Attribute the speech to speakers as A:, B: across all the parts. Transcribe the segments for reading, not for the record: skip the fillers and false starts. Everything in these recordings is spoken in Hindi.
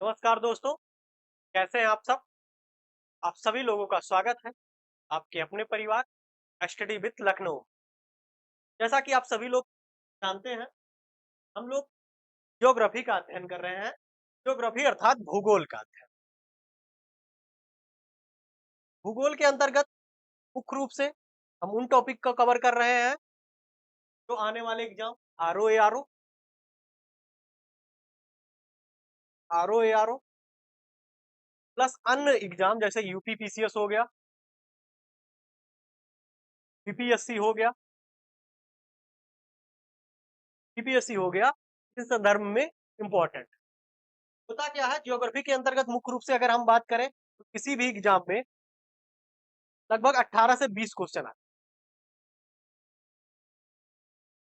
A: नमस्कार दोस्तों, कैसे हैं आप सब? आप सभी लोगों का स्वागत है आपके अपने परिवार स्टडी विथ लखनऊ। जैसा कि आप सभी लोग जानते हैं, हम लोग ज्योग्राफी का अध्ययन कर रहे हैं। ज्योग्राफी अर्थात भूगोल का अध्ययन। भूगोल के अंतर्गत मुख्य रूप से हम उन टॉपिक को कवर कर रहे हैं जो आने वाले एग्जाम आर ओ प्लस अन्य एग्जाम जैसे यूपी पीसीएस हो गया, बीपीएससी हो गया, पीपीएससी हो गया, इस संदर्भ में इंपॉर्टेंट होता क्या है। ज्योग्राफी के अंतर्गत मुख्य रूप से अगर हम बात करें तो किसी भी एग्जाम में लगभग 18 से 20 क्वेश्चन आते हैं।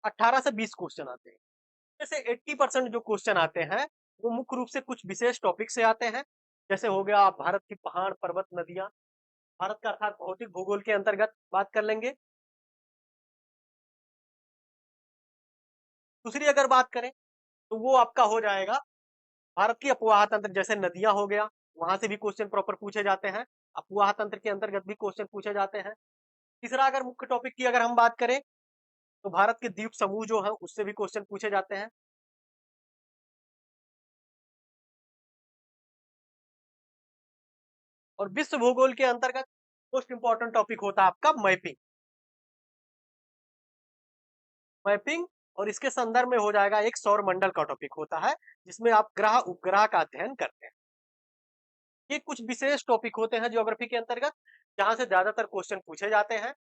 A: 18 से 20 क्वेश्चन आते हैं। जैसे 80% जो क्वेश्चन आते हैं वो मुख्य रूप से कुछ विशेष टॉपिक से आते हैं। जैसे हो गया भारत की पहाड़ पर्वत नदियां, भारत का अर्थात भौतिक भूगोल के अंतर्गत बात कर लेंगे। दूसरी अगर बात करें तो वो आपका हो जाएगा भारत की अपवाह तंत्र, जैसे नदियां हो गया, वहां से भी क्वेश्चन प्रॉपर पूछे जाते हैं। अपवाह तंत्र के अंतर्गत भी क्वेश्चन पूछे जाते हैं। तीसरा अगर मुख्य टॉपिक की अगर हम बात करें तो भारत के द्वीप समूह जो है उससे भी क्वेश्चन पूछे जाते हैं। और विश्व भूगोल के अंतर्गत मोस्ट इंपॉर्टेंट टॉपिक होता है आपका मैपिंग। मैपिंग और इसके संदर्भ में हो जाएगा एक सौर मंडल का टॉपिक होता है, जिसमें आप ग्रह उपग्रह का अध्ययन करते हैं। ये कुछ विशेष टॉपिक होते हैं ज्योग्राफी के अंतर्गत जहां से ज्यादातर क्वेश्चन पूछे जाते हैं।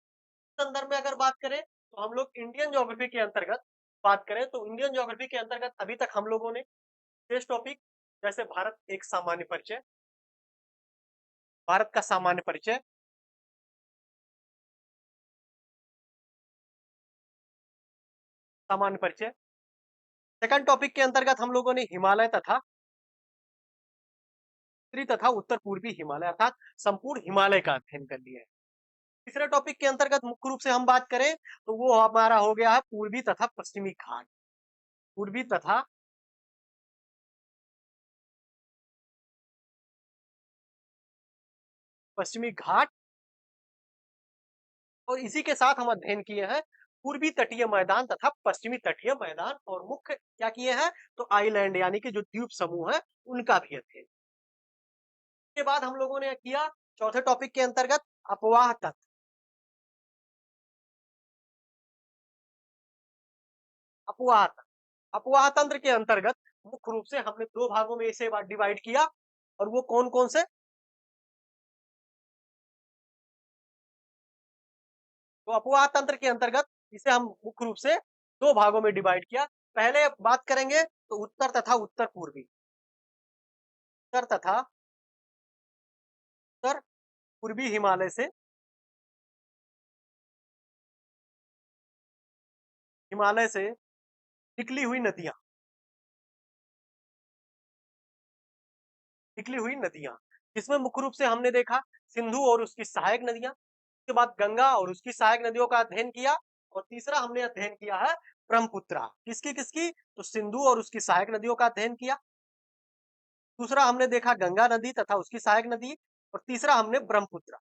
A: संदर्भ में अगर बात करें तो हम लोग इंडियन ज्योग्राफी के अंतर्गत बात करें तो इंडियन ज्योग्राफी के अंतर्गत अभी तक हम लोगों ने विशेष टॉपिक जैसे भारत एक सामान्य परिचय, भारत का सामान्य परिचय, सामान्य परिचय। सेकंड टॉपिक के अंतर्गत हम लोगों ने हिमालय तथा उत्तरी तथा उत्तर पूर्वी हिमालय अर्थात संपूर्ण हिमालय का अध्ययन कर लिया है। तीसरे टॉपिक के अंतर्गत मुख्य रूप से हम बात करें तो वो हमारा हो गया है पूर्वी तथा पश्चिमी घाट। पूर्वी तथा पश्चिमी घाट। और इसी के साथ हम अध्ययन किए हैं पूर्वी तटीय मैदान तथा पश्चिमी तटीय मैदान, और मुख्य क्या किए हैं तो आइलैंड यानी कि जो द्वीप समूह है उनका भी अध्ययन। के बाद हम लोगों ने किया चौथे टॉपिक के अंतर्गत अपवाह तत्व। अपवाह तंत्र, अपवाह तंत्र के अंतर्गत मुख्य रूप से हमने दो भागों में इसे डिवाइड किया। और वो कौन कौन से, तो अपवाह तंत्र के अंतर्गत इसे हम मुख्य रूप से दो भागों में डिवाइड किया। पहले बात करेंगे तो उत्तर तथा उत्तर पूर्वी, उत्तर तथा उत्तर पूर्वी हिमालय से, हिमालय से निकली हुई नदियां, निकली हुई नदियां, जिसमें मुख्य रूप से हमने देखा सिंधु और उसकी सहायक नदियां, उसके बाद गंगा और उसकी सहायक नदियों का अध्ययन किया। और तीसरा हमने अध्ययन किया है ब्रह्मपुत्रा, किसकी किसकी, तो सिंधु और उसकी सहायक नदियों का अध्ययन किया। दूसरा हमने देखा गंगा नदी तथा उसकी सहायक नदी। और तीसरा हमने ब्रह्मपुत्र,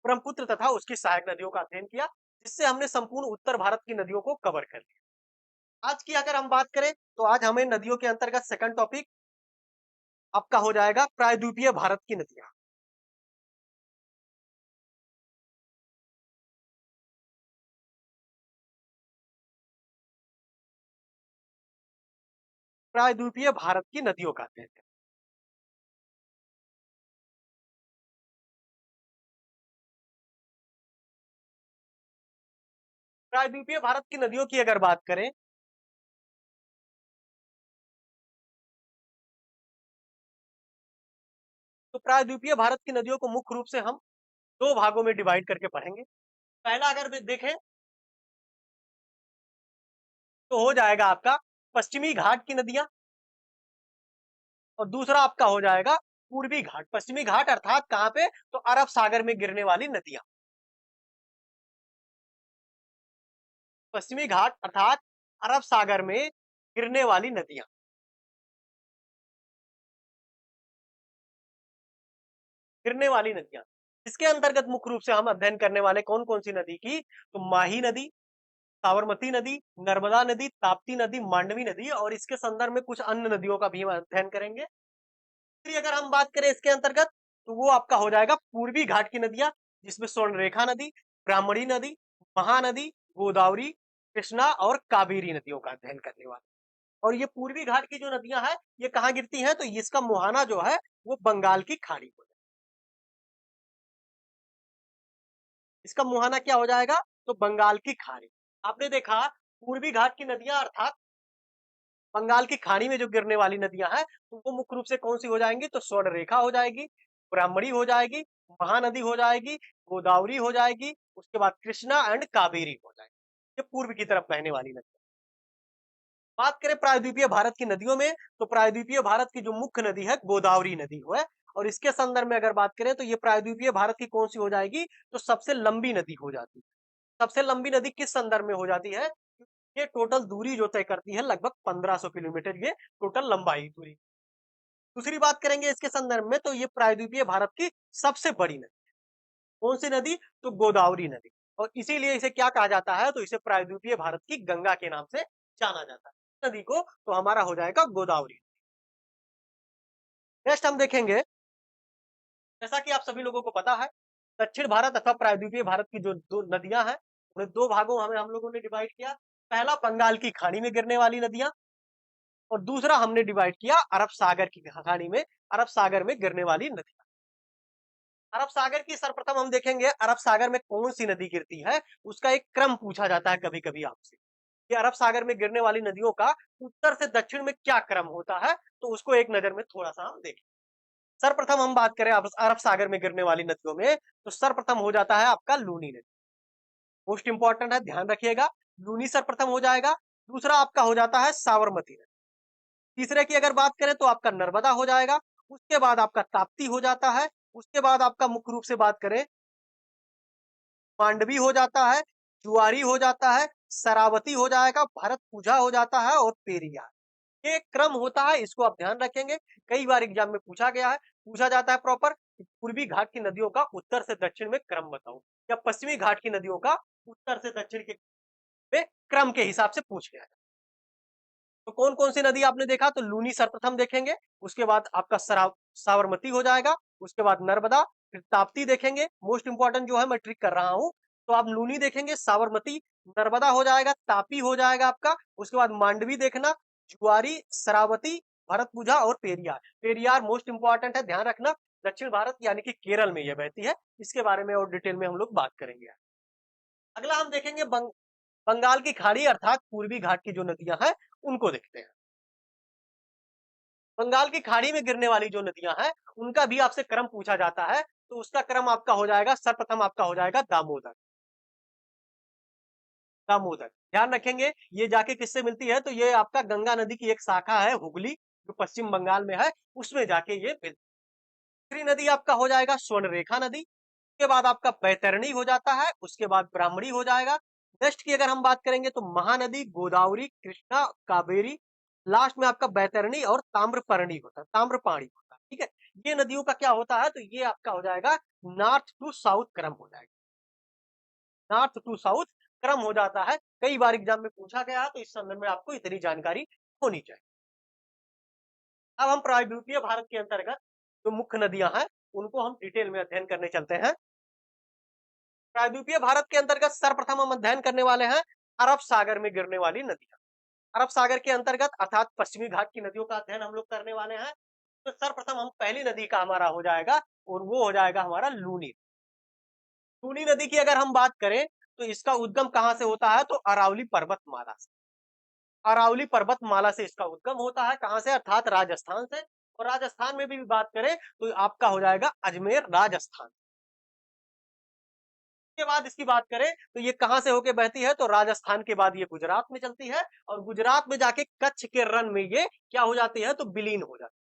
A: ब्रह्मपुत्र तथा उसकी सहायक नदियों का अध्ययन किया, जिससे हमने संपूर्ण उत्तर भारत की नदियों को कवर कर लिया। आज की अगर हम बात करें तो आज हमें नदियों के अंतर्गत सेकंड टॉपिक आपका हो जाएगा प्रायद्वीपीय भारत की नदियां। प्रायद्वीपीय भारत की नदियों का अध्ययन। प्रायद्वीपीय भारत की नदियों की अगर बात करें तो प्रायद्वीपीय भारत की नदियों को मुख्य रूप से हम दो भागों में डिवाइड करके पढ़ेंगे। पहला अगर देखें तो हो जाएगा आपका पश्चिमी घाट की नदियां, और दूसरा आपका हो जाएगा पूर्वी घाट। पश्चिमी घाट अर्थात कहां पे, तो अरब सागर में गिरने वाली नदियां। पश्चिमी घाट अर्थात अरब सागर में गिरने वाली नदियां। गिरने वाली नदियां, इसके अंतर्गत मुख्य रूप से हम अध्ययन करने वाले कौन कौन सी नदी की, तो माही नदी, साबरमती नदी, नर्मदा नदी, ताप्ती नदी, मांडवी नदी, और इसके संदर्भ में कुछ अन्य नदियों का भी हम अध्ययन करेंगे। फिर अगर हम बात करें इसके अंतर्गत, तो वो आपका हो जाएगा पूर्वी घाट की नदियां, जिसमें स्वर्णरेखा नदी, ब्राह्मणी नदी, महानदी, गोदावरी, कृष्णा और कावेरी नदियों का अध्ययन करने वाले। और ये पूर्वी घाट की जो नदियां हैं, ये कहाँ गिरती हैं, तो इसका मुहाना जो है वो बंगाल की खाड़ी हो जाएगा। इसका मुहाना क्या हो जाएगा, तो बंगाल की खाड़ी। आपने देखा पूर्वी घाट की नदियां अर्थात बंगाल की खाड़ी में जो गिरने वाली नदियां हैं, तो वो मुख्य रूप से कौन सी हो जाएंगी, तो स्वर्ण रेखा हो जाएगी, ब्राह्मणी हो जाएगी, महानदी हो जाएगी, गोदावरी हो जाएगी, उसके बाद कृष्णा एंड कावेरी हो जाएगी। ये पूर्व की तरफ बहने वाली नदी। बात करें प्रायद्वीपीय भारत की नदियों में, तो प्रायद्वीपीय भारत की जो मुख्य नदी है गोदावरी नदी है, और इसके संदर्भ में अगर बात करें तो ये प्रायद्वीपीय भारत की कौन सी हो जाएगी, तो सबसे लंबी नदी हो जाती है। सबसे लंबी नदी किस संदर्भ में हो जाती है, ये टोटल दूरी जो तय करती है लगभग 1500 किलोमीटर, ये टोटल लंबाई दूरी। दूसरी बात करेंगे इसके संदर्भ में, तो ये प्रायद्वीपीय भारत की सबसे बड़ी नदी। कौन सी नदी, तो गोदावरी नदी, और इसीलिए इसे क्या कहा जाता है, तो इसे प्रायद्वीपीय भारत की गंगा के नाम से जाना जाता है नदी को, तो हमारा हो जाएगा गोदावरी। नेक्स्ट हम देखेंगे, जैसा कि आप सभी लोगों को पता है, दक्षिण भारत अथवा प्रायद्वीपीय भारत की जो दो नदियां हैं, उन्हें दो भागों हमें हम लोगों ने डिवाइड किया। पहला बंगाल की खाड़ी में गिरने वाली नदियां, और दूसरा हमने डिवाइड किया अरब सागर की खाड़ी में, अरब सागर में गिरने वाली नदियां। अरब सागर की सर्वप्रथम हम देखेंगे, अरब सागर में कौन सी नदी गिरती है, उसका एक क्रम पूछा जाता है कभी कभी आपसे, कि अरब सागर में गिरने वाली नदियों का उत्तर से दक्षिण में क्या क्रम होता है, तो उसको एक नजर में थोड़ा सा हम देखें। सर्वप्रथम हम बात करें अरब सागर में गिरने वाली नदियों में, तो सर्वप्रथम हो जाता है आपका लूनी नदी। मोस्ट इंपॉर्टेंट है, ध्यान रखिएगा, लूनी सर्वप्रथम हो जाएगा। दूसरा आपका हो जाता है साबरमती नदी। तीसरे की अगर बात करें तो आपका नर्मदा हो जाएगा। उसके बाद आपका ताप्ती हो जाता है। उसके बाद आपका मुख्य रूप से बात करें, मांडवी हो जाता है, जुआरी हो जाता है, शरावती हो जाएगा, भरत पूजा हो जाता है, और पेरियार। ये क्रम होता है, इसको आप ध्यान रखेंगे, कई बार एग्जाम में पूछा गया है, पूछा जाता है प्रॉपर, पूर्वी घाट की नदियों का उत्तर से दक्षिण में क्रम बताओ, या पश्चिमी घाट की नदियों का उत्तर से दक्षिण के में क्रम के हिसाब से पूछ गया है। तो कौन कौन सी नदी आपने देखा, तो लूनी सर्वप्रथम देखेंगे, उसके बाद आपका साबरमती हो जाएगा, उसके बाद नर्मदा, फिर ताप्ती देखेंगे। मोस्ट इंपॉर्टेंट जो है मैं ट्रिक कर रहा हूं, तो आप लूनी देखेंगे, साबरमती, नर्मदा हो जाएगा, तापी हो जाएगा आपका, उसके बाद मांडवी देखना, जुआरी, शरावती, भरतपुझा और पेरियार। पेरियार मोस्ट इंपॉर्टेंट है, ध्यान रखना, दक्षिण भारत यानी कि केरल में यह बहती है। इसके बारे में और डिटेल में हम लोग बात करेंगे। अगला हम देखेंगे बंगाल की खाड़ी अर्थात पूर्वी घाट की जो नदियां हैं उनको देखते हैं। बंगाल की खाड़ी में गिरने वाली जो नदियां हैं उनका भी आपसे क्रम पूछा जाता है, तो उसका क्रम आपका हो जाएगा, सर्वप्रथम आपका हो जाएगा दामोदर। दामोदर ध्यान रखेंगे, ये जाके किससे मिलती है, तो ये आपका गंगा नदी की एक शाखा है हुगली, जो पश्चिम बंगाल में है, उसमें जाके ये मिलती है। दूसरी नदी आपका हो जाएगा स्वर्णरेखा नदी, उसके बाद आपका बैतरणी हो जाता है, उसके बाद ब्राह्मणी हो जाएगा। नेक्स्ट की अगर हम बात करेंगे तो महानदी, गोदावरी, कृष्णा, कावेरी, लास्ट में आपका बैतरणी और ताम्रपर्णी होता है, ताम्रपाणी होता है। ठीक है, ये नदियों का क्या होता है, तो ये आपका हो जाएगा नॉर्थ टू साउथ क्रम हो जाएगा, नॉर्थ टू साउथ क्रम हो जाता है। कई बार एग्जाम में पूछा गया है, तो इस संदर्भ में आपको इतनी जानकारी होनी चाहिए। अब हम प्रायद्वीपीय भारत के अंतर्गत जो मुख्य नदियां हैं उनको हम डिटेल में अध्ययन करने चलते हैं। प्रायद्वीपीय भारत के अंतर्गत सर्वप्रथम हम अध्ययन करने वाले हैं अरब सागर में गिरने वाली नदियां। अरब सागर के अंतर्गत अर्थात पश्चिमी घाट की नदियों का अध्ययन हम लोग करने वाले हैं। तो सर्वप्रथम हम पहली नदी का हमारा हो जाएगा, और वो हो जाएगा हमारा लूनी। लूनी नदी की अगर हम बात करें तो इसका उद्गम कहां से होता है, तो अरावली पर्वतमाला से। अरावली पर्वतमाला से इसका उद्गम होता है, कहां से, अर्थात राजस्थान से। और राजस्थान में भी बात करें तो आपका हो जाएगा अजमेर, राजस्थान। के बाद इसकी बात करें तो ये कहां से होके बहती है, तो राजस्थान के बाद ये गुजरात में चलती है, और गुजरात में जाके कच्छ के रण में ये क्या हो जाती है, तो विलीन हो जाती है,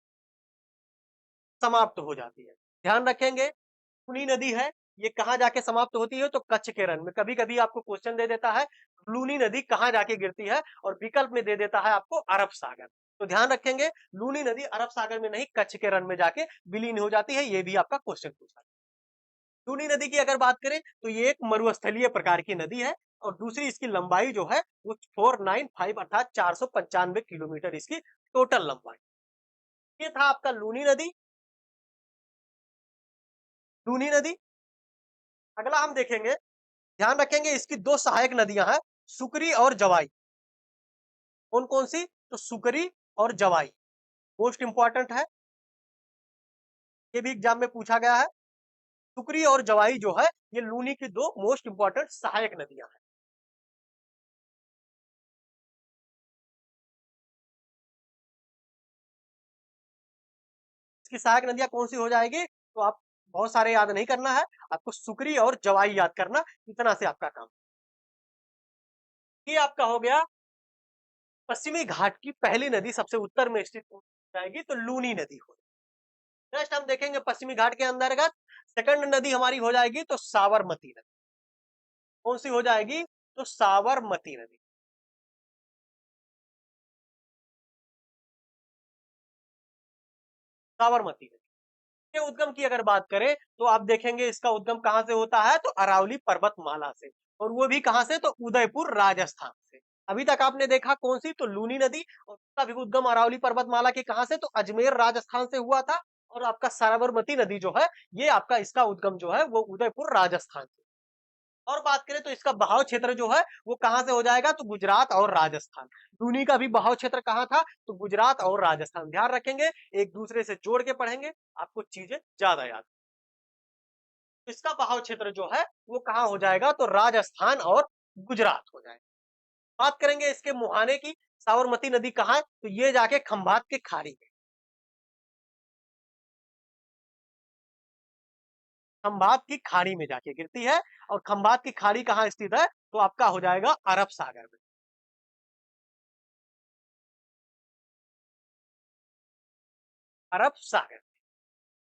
A: समाप्त हो जाती है। ध्यान रखेंगे, लूनी नदी है, ये कहां जाके समाप्त होती है, तो कच्छ के रण में। कभी कभी आपको क्वेश्चन दे देता है लूनी नदी कहां जाके गिरती है, और विकल्प में दे देता है आपको अरब सागर। तो ध्यान रखेंगे लूनी नदी अरब सागर में नहीं कच्छ के रण में जाके विलीन हो जाती है, ये भी आपका क्वेश्चन पूछा। लूनी नदी की अगर बात करें तो ये एक मरुस्थलीय प्रकार की नदी है और दूसरी इसकी लंबाई जो है वो 495 अर्थात 495 किलोमीटर इसकी टोटल लंबाई। ये था आपका लूनी नदी। लूनी नदी अगला हम देखेंगे, ध्यान रखेंगे इसकी दो सहायक नदियां हैं, सुकरी और जवाई। कौन कौन सी? तो सुकरी और जवाई मोस्ट इंपॉर्टेंट है, ये भी एग्जाम में पूछा गया है। सुकरी और जवाई जो है ये लूनी की दो मोस्ट इंपॉर्टेंट सहायक नदियां हैं। इसकी सहायक नदियां कौन सी हो जाएगी? तो आप बहुत सारे याद नहीं करना है, आपको सुकरी और जवाई याद करना, इतना से आपका काम। ये आपका हो गया पश्चिमी घाट की पहली नदी, सबसे उत्तर में स्थित हो जाएगी तो लूनी नदी हो। नेक्स्ट हम देखेंगे पश्चिमी घाट के अंतर्गत सेकंड नदी हमारी हो जाएगी तो साबरमती नदी। कौन सी हो जाएगी? तो साबरमती नदी। साबरमती नदी के उद्गम की अगर बात करें तो आप देखेंगे इसका उद्गम कहां से होता है? तो अरावली पर्वतमाला से, और वो भी कहां से? तो उदयपुर राजस्थान से। अभी तक आपने देखा कौन सी? तो लूनी नदी, और उसका भी उद्गम अरावली पर्वतमाला के कहां से? तो अजमेर राजस्थान से हुआ था। और आपका साबरमती नदी जो है ये आपका इसका उद्गम जो है वो उदयपुर राजस्थान से। और बात करें तो इसका बहाव क्षेत्र जो है वो कहां से हो जाएगा? तो गुजरात और राजस्थान। लूनी का भी बहाव क्षेत्र कहां था? तो गुजरात और राजस्थान। ध्यान रखेंगे, एक दूसरे से जोड़ के पढ़ेंगे, आपको चीजें ज्यादा याद। इसका बहाव क्षेत्र जो है वो कहां हो जाएगा? तो राजस्थान और गुजरात हो जाएगा। बात करेंगे इसके मुहाने की, साबरमती नदी कहां है? तो ये जाके खंभात के खाड़ी में, खंभात की खाड़ी में जाके गिरती है। और खंभात की खाड़ी कहां स्थित है? तो आपका हो जाएगा अरब सागर में। अरब सागर।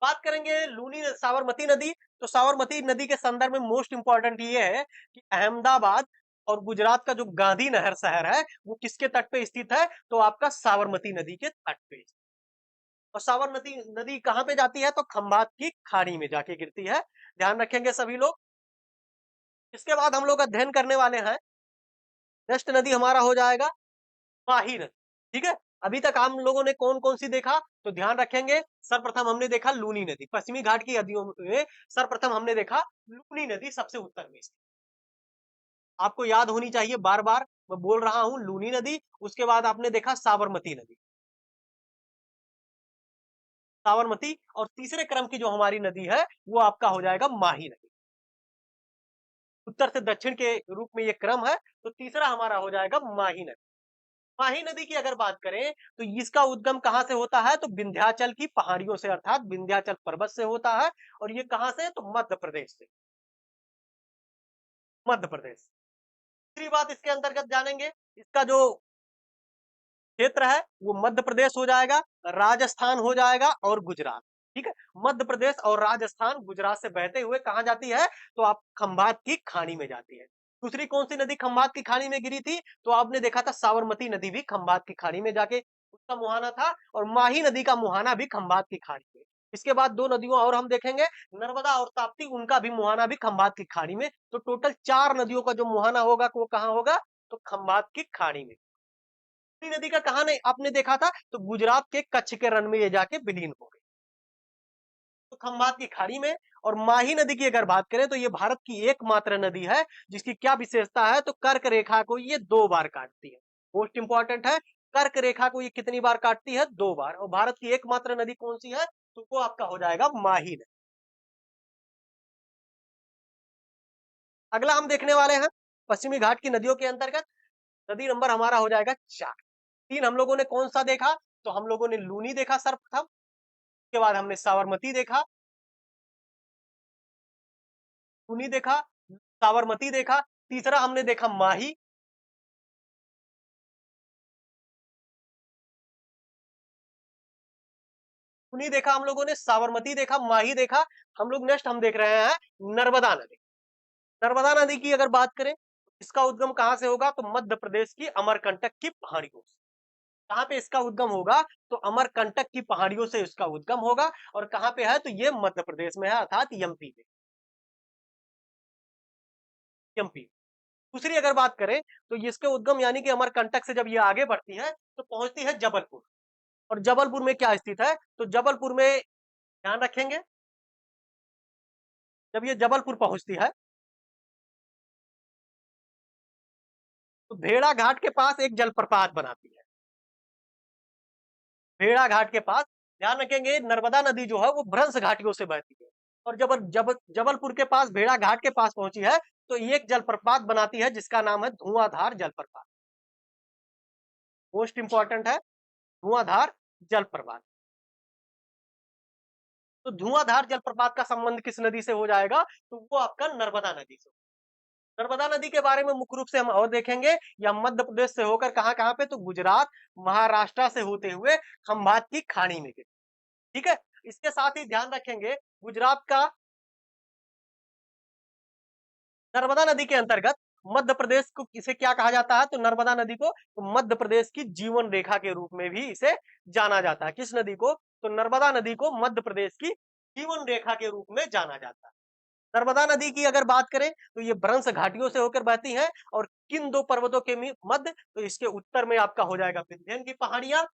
A: बात करेंगे लूनी साबरमती नदी, तो साबरमती नदी के संदर्भ में मोस्ट इंपॉर्टेंट ये है कि अहमदाबाद और गुजरात का जो गांधी नहर शहर है वो किसके तट पे स्थित है? तो आपका साबरमती नदी के तट पे। और साबरमती नदी कहां पे जाती है? तो खंभात की खाड़ी में जाके गिरती है। ध्यान रखेंगे सभी लोग। इसके बाद हम लोग अध्ययन करने वाले हैं, नेक्स्ट नदी हमारा हो जाएगा माही नदी। ठीक है, अभी तक हम लोगों ने कौन कौन सी देखा? तो ध्यान रखेंगे, सर्वप्रथम हमने देखा लूनी नदी, पश्चिमी घाट की नदियों में सर्वप्रथम हमने देखा लूनी नदी सबसे उत्तर में स्थित। आपको याद होनी चाहिए, बार बार मैं बोल रहा हूं लूनी नदी। उसके बाद आपने देखा साबरमती नदी, साबरमती, और तीसरे क्रम की जो हमारी नदी है वो आपका हो जाएगा माही नदी। उत्तर से दक्षिण के रूप में ये क्रम है, तो तीसरा हमारा हो जाएगा माही नदी। माही नदी की अगर बात करें तो इसका उद्गम कहां से होता है? तो विंध्याचल की पहाड़ियों से, अर्थात विंध्याचल पर्वत से होता है। और ये कहां से? तो मध्य प्रदेश से, मध्य प्रदेश। दूसरी बात इसके अंतर्गत जानेंगे, इसका जो क्षेत्र है वो मध्य प्रदेश हो जाएगा, राजस्थान हो जाएगा और गुजरात। ठीक है, मध्य प्रदेश और राजस्थान गुजरात से बहते हुए कहां जाती है? तो आप खंभात की खाड़ी में जाती है। दूसरी कौन सी नदी खंभात की खाड़ी में गिरी थी? तो आपने देखा था साबरमती नदी भी खंभात की खाड़ी में जाके उसका मुहाना था, और माही नदी का मुहाना भी खंभात की खाड़ी में। इसके बाद दो नदियों और हम देखेंगे, नर्मदा और ताप्ती, उनका भी मुहाना भी खंभात की खाड़ी में। तो टोटल चार नदियों का जो मुहाना होगा वो कहां होगा? तो खंभात की खाड़ी में। नदी का कहा नहीं आपने देखा था? तो गुजरात के कच्छ के रण में ये जाके विलीन हो गई, तो खंभात की खाड़ी में। और माही नदी की अगर बात करें तो ये भारत की एकमात्र नदी है जिसकी क्या विशेषता है? तो कर्क रेखा को ये दो बार काटती है। मोस्ट इंपॉर्टेंट है, कर्क रेखा को ये कितनी बार काटती है? दो बार। और भारत की एकमात्र नदी कौन सी है? तो वो आपका हो जाएगा माही नदी। अगला हम देखने वाले हैं पश्चिमी घाट की नदियों के अंतर्गत नदी नंबर हमारा हो जाएगा 4। तीन हम लोगों ने कौन सा देखा? तो हम लोगों ने लूनी देखा सर्वप्रथम, उसके बाद हमने साबरमती देखा, लूनी देखा, साबरमती देखा, तीसरा हमने देखा माही, लूनी देखा हम लोगों ने, साबरमती देखा, माही देखा। हम लोग नेक्स्ट हम देख रहे हैं नर्मदा नदी। नर्मदा नदी की अगर बात करें, इसका उद्गम कहां से होगा? तो मध्य प्रदेश की अमरकंटक की पहाड़ियों से। कहाँ पे इसका उद्गम होगा? तो अमरकंटक की पहाड़ियों से इसका उद्गम होगा। और कहाँ पे है? तो ये मध्य प्रदेश में है, अर्थात एमपी में। एमपी। दूसरी अगर बात करें तो इसके उद्गम यानी कि अमरकंटक से जब ये आगे बढ़ती है तो पहुंचती है जबलपुर। और जबलपुर में क्या स्थित है? तो जबलपुर में ध्यान रखेंगे, जब ये जबलपुर पहुंचती है तो भेड़ा घाट के पास एक जलप्रपात बनाती है। भेड़ा घाट के पास, ध्यान रखेंगे, नर्मदा नदी जो है वो भ्रंश घाटियों से बहती है। और जबलपुर के पास भेड़ा घाट के पास पहुंची है तो एक जलप्रपात बनाती है जिसका नाम है धुआंधार जलप्रपात। मोस्ट इंपॉर्टेंट है, धुआंधार जलप्रपात। तो धुआंधार जलप्रपात का संबंध किस नदी से हो जाएगा? तो वो आपका नर्मदा नदी से। नर्मदा नदी के बारे में मुख्य रूप से हम और देखेंगे, यह मध्य प्रदेश से होकर कहां कहां पे? तो गुजरात, महाराष्ट्र से होते हुए खंभात की खाड़ी में गिरती। ठीक है, इसके साथ ही ध्यान रखेंगे गुजरात का नर्मदा नदी के अंतर्गत मध्य प्रदेश को इसे क्या कहा जाता है? तो नर्मदा नदी को तो मध्य प्रदेश की जीवन रेखा के रूप में भी इसे जाना जाता है। किस नदी को? तो नर्मदा नदी को मध्य प्रदेश की जीवन रेखा के रूप में जाना जाता है। नर्मदा नदी की अगर बात करें तो ये भ्रंश घाटियों से होकर बहती है। और किन दो पर्वतों के मध्य? तो इसके उत्तर में आपका हो जाएगा विंध्य की पहाड़ियां,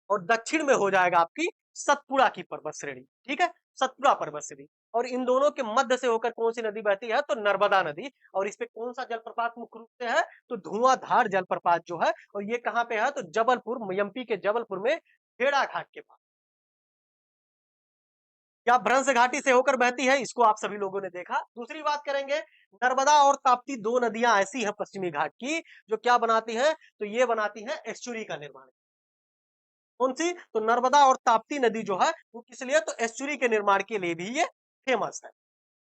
A: और दक्षिण में हो जाएगा आपकी सतपुड़ा की पर्वत श्रेणी। ठीक है, सतपुड़ा पर्वत श्रेणी। और इन दोनों के मध्य से होकर कौन सी नदी बहती है? तो नर्मदा नदी। और इस पे कौन सा जलप्रपात मुख्य रूप से है? तो धुआंधार जलप्रपात जो है, और ये कहां पे है? तो जबलपुर, एमपी के जबलपुर में भेड़ा घाट के पास। क्या भ्रंश घाटी से होकर बहती है? इसको आप सभी लोगों ने देखा। दूसरी बात करेंगे, नर्मदा और ताप्ती दो नदियां ऐसी हैं पश्चिमी घाट की जो क्या बनाती हैं? तो ये बनाती हैं एस्चुरी का निर्माण। कौन सी? तो नर्मदा और ताप्ती नदी जो है वो किस लिए? तो एस्चुरी के निर्माण के लिए भी ये फेमस है।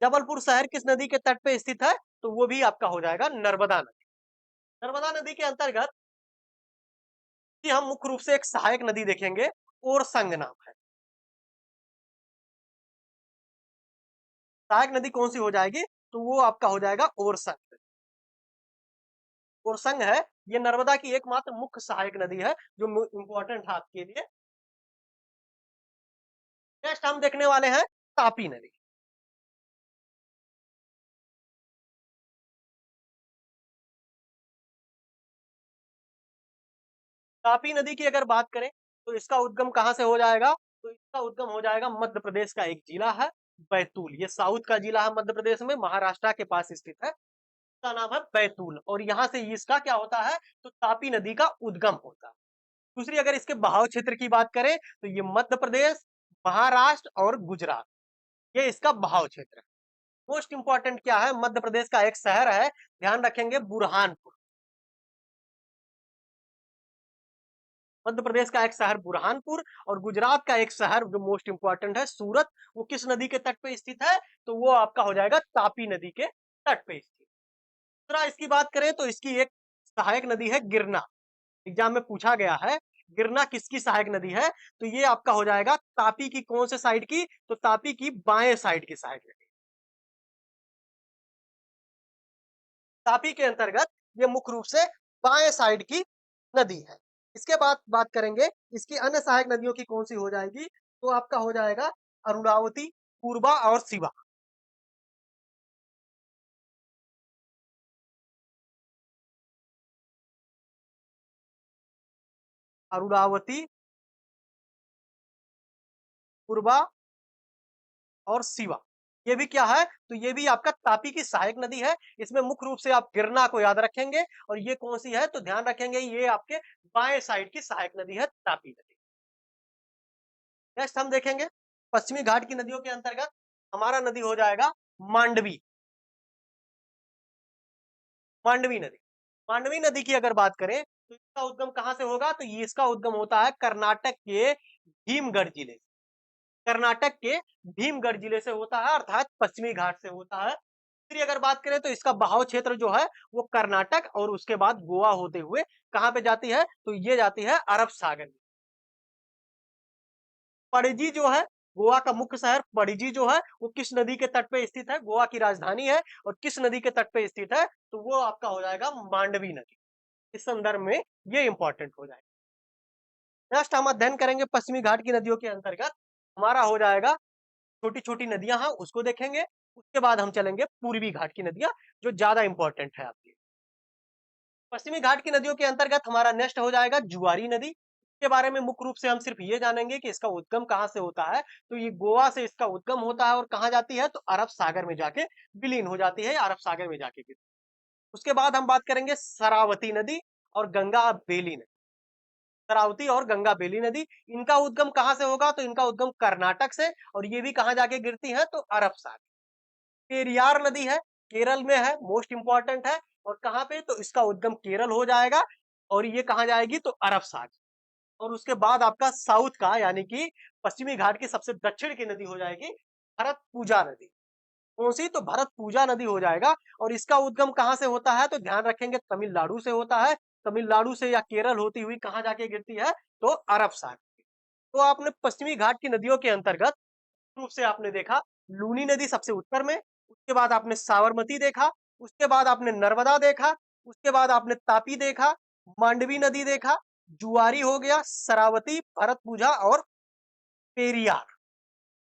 A: जबलपुर शहर किस नदी के तट पे स्थित है? तो वो भी आपका हो जाएगा नर्मदा नदी। नर्मदा नदी के अंतर्गत कि हम मुख्य रूप से एक सहायक नदी देखेंगे, ओरसंग नाम है। सहायक नदी कौन सी हो जाएगी? तो वो आपका हो जाएगा ओरसंग। ओरसंग है, ये नर्मदा की एकमात्र मुख्य सहायक नदी है जो इंपॉर्टेंट है आपके लिए। नेक्स्ट हम देखने वाले हैं तापी नदी। तापी नदी की अगर बात करें तो इसका उद्गम कहां से हो जाएगा? तो इसका उद्गम हो जाएगा मध्य प्रदेश का एक जिला है बैतूल। ये साउथ का जिला है मध्य प्रदेश में, महाराष्ट्र के पास स्थित है। इसका नाम है बैतूल, और यहाँ से इसका क्या होता है? तो तापी नदी का उद्गम होता है। दूसरी अगर इसके बहाव क्षेत्र की बात करें तो ये मध्य प्रदेश, महाराष्ट्र और गुजरात, ये इसका बहाव क्षेत्र है। मोस्ट इंपॉर्टेंट क्या है? मध्य प्रदेश का एक शहर है, ध्यान रखेंगे, बुरहानपुर। मध्य प्रदेश का एक शहर बुरहानपुर, और गुजरात का एक शहर जो मोस्ट इंपॉर्टेंट है सूरत, वो किस नदी के तट पे स्थित है? तो वो आपका हो जाएगा तापी नदी के तट पे स्थित। दूसरा इसकी बात करें तो इसकी एक सहायक नदी है गिरना। एग्जाम में पूछा गया है, गिरना किसकी सहायक नदी है? तो ये आपका हो जाएगा तापी की कौन से साइड की? तो तापी की बाएं साइड की सहायक नदी। तापी के अंतर्गत ये मुख्य रूप से बाएं साइड की नदी है। इसके बाद बात करेंगे इसकी अन्य सहायक नदियों की कौन सी हो जाएगी? तो आपका हो जाएगा अरुणावती, पूर्वा और शिवा। अरुणावती, पूर्वा और शिवा, ये भी क्या है? तो ये भी आपका तापी की सहायक नदी है। इसमें मुख्य रूप से आप गिरना को याद रखेंगे, और ये कौन सी है? तो ध्यान रखेंगे ये आपके बाएं साइड की सहायक नदी है तापी नदी। नेक्स्ट हम देखेंगे पश्चिमी घाट की नदियों के अंतर्गत हमारा नदी हो जाएगा मांडवी। मांडवी नदी। मांडवी नदी की अगर बात करें तो इसका उद्गम कहां से होगा? तो ये इसका उद्गम होता है कर्नाटक के भीमगढ़ जिले से। कर्नाटक के भीमगढ़ जिले से होता है, अर्थात पश्चिमी घाट से होता है। फिर अगर बात करें तो इसका बहाव क्षेत्र जो है वो कर्नाटक और उसके बाद गोवा होते हुए कहां पे जाती है? तो ये जाती है अरब सागर में। पणजी जो है, गोवा का मुख्य शहर पणजी जो है वो किस नदी के तट पे स्थित है? गोवा की राजधानी है, और किस नदी के तट पे स्थित है? तो वो आपका हो जाएगा मांडवी नदी। इस संदर्भ में ये इंपॉर्टेंट हो जाएगा। नेक्स्ट हम अध्ययन करेंगे पश्चिमी घाट की नदियों के अंतर्गत हमारा हो जाएगा छोटी-छोटी नदियाँ हैं उसको देखेंगे, उसके बाद हम चलेंगे पूर्वी घाट की नदियाँ जो ज़्यादा इम्पोर्टेंट है आपके लिए। पश्चिमी घाट की नदियों के अंतर्गत हमारा नेक्स्ट हो जाएगा जुआरी नदी। इसके बारे में मुख्य रूप से हम सिर्फ ये जानेंगे कि इसका उद्गम कहाँ से होता है, तो ये गोवा से इसका उद्गम होता है और कहाँ जाती है तो अरब सागर में जाके विलीन हो जाती है, अरब सागर में जाके गिरती है। उसके बाद हम बात करेंगे शरावती नदी और गंगा बेली नदी। शरावती और गंगा बेली नदी, इनका उद्गम कहाँ से होगा तो इनका उद्गम कर्नाटक से और ये भी कहाँ जाके गिरती है तो अरब सागर। पेरियार नदी है, केरल में है, मोस्ट इंपॉर्टेंट है और कहाँ पे तो इसका उद्गम केरल हो जाएगा और ये कहाँ जाएगी तो अरब सागर। और उसके बाद आपका साउथ का यानी कि पश्चिमी घाट की सबसे दक्षिण की नदी हो जाएगी भरतपुजा नदी। कौन-सी तो भरतपुजा नदी हो जाएगा और इसका उद्गम कहाँ से होता है तो ध्यान रखेंगे तमिलनाडु से होता है। तमिलनाडु से या केरल होती हुई कहाँ जाके गिरती है तो अरब सागर। तो आपने पश्चिमी घाट की नदियों के अंतर्गत रूप से आपने देखा लूनी नदी सबसे उत्तर में, उसके बाद आपने साबरमती देखा, उसके बाद आपने नर्मदा देखा, उसके बाद आपने तापी देखा, मांडवी नदी देखा, जुआरी हो गया, शरावती, भरतपुजा और पेरियार।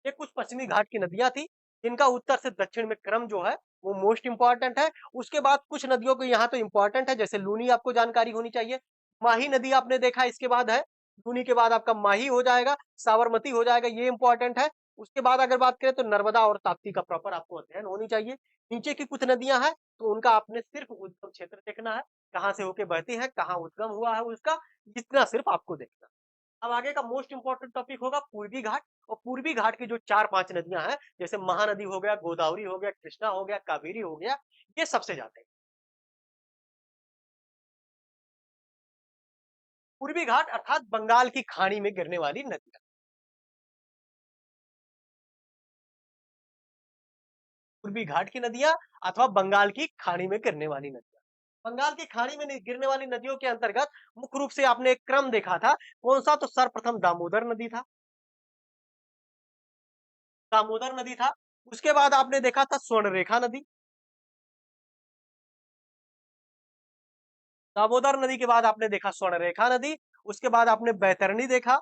A: ये कुछ पश्चिमी घाट की नदियां थी जिनका उत्तर से दक्षिण में क्रम जो है वो मोस्ट इंपॉर्टेंट है। उसके बाद कुछ नदियों को यहाँ तो इंपॉर्टेंट है जैसे लूनी आपको जानकारी होनी चाहिए। माही नदी आपने देखा इसके बाद है, लूनी के बाद आपका माही हो जाएगा, साबरमती हो जाएगा, ये इंपॉर्टेंट है। उसके बाद अगर बात करें तो नर्मदा और ताप्ती का प्रॉपर आपको अध्ययन होनी चाहिए। नीचे की कुछ नदियां हैं तो उनका आपने सिर्फ उद्गम क्षेत्र देखना है, कहाँ से होके बहती है, कहाँ उद्गम हुआ है उसका, इतना सिर्फ आपको देखना। अब आगे का मोस्ट इंपॉर्टेंट टॉपिक होगा पूर्वी घाट और पूर्वी घाट की जो 4-5 नदियां हैं जैसे महानदी हो गया, गोदावरी हो गया, कृष्णा हो गया, कावेरी हो गया, ये सबसे जाते हैं। पूर्वी घाट अर्थात बंगाल की खाड़ी में गिरने वाली नदियां। पूर्वी घाट की नदियां अथवा बंगाल की खाड़ी में गिरने वाली नदियां। बंगाल की खाड़ी में गिरने वाली नदियों के अंतर्गत मुख्य रूप से आपने एक क्रम देखा था, कौन सा तो सर्वप्रथम दामोदर नदी था, दामोदर नदी था। उसके बाद आपने देखा था स्वर्णरेखा नदी, दामोदर नदी के बाद आपने देखा स्वर्णरेखा नदी, उसके बाद आपने बैतरणी देखा,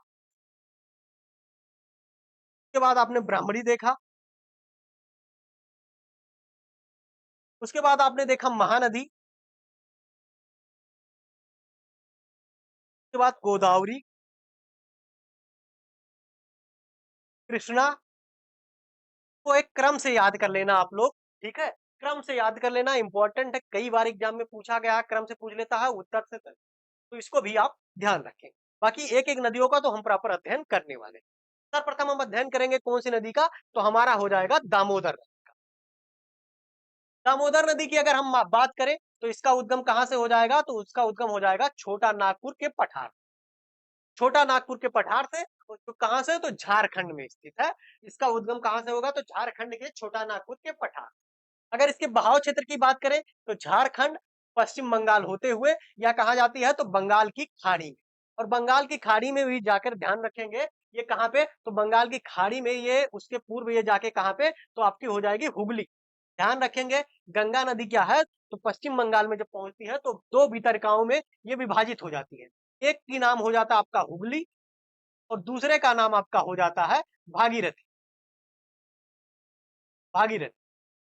A: उसके बाद आपने ब्राह्मणी देखा, उसके बाद आपने देखा महानदी, उसके बाद गोदावरी, कृष्णा को एक क्रम से याद कर लेना आप लोग, ठीक है? क्रम से याद कर लेना इंपॉर्टेंट है, कई बार एग्जाम में पूछा गया है, क्रम से पूछ लेता है उत्तर से तक, तो इसको भी आप ध्यान रखें। बाकी एक-एक नदियों का तो हम प्रॉपर अध्ययन करने वाले हैं। सर्वप्रथम हम अध्ययन करेंगे कौन सी नदी का, तो हमारा हो जाएगा दामोदर नदी का। दामोदर नदी की अगर हम बात करें, तो इसका उद्गम कहाँ से हो जाएगा, तो उसका उद्गम हो जाएगा छोटा नागपुर के पठार। छोटा नागपुर के पठार से और जो कहाँ से तो झारखंड में स्थित है। इसका उद्गम कहाँ से होगा तो झारखंड के छोटा नागपुर के पठार। अगर इसके बहाव क्षेत्र की बात करें तो झारखंड पश्चिम बंगाल होते हुए या कहा जाती है तो बंगाल की खाड़ी में और बंगाल की खाड़ी में भी जाकर ध्यान रखेंगे ये कहाँ पे तो बंगाल की खाड़ी में ये उसके पूर्व ये जाके कहाँ पे तो आपकी हो जाएगी हुगली। ध्यान रखेंगे गंगा नदी क्या है तो पश्चिम बंगाल में जब पहुंचती है तो दो वितरकाओं में ये विभाजित हो जाती है। एक की नाम हो जाता है आपका हुगली और दूसरे का नाम आपका हो जाता है भागीरथी। भागीरथी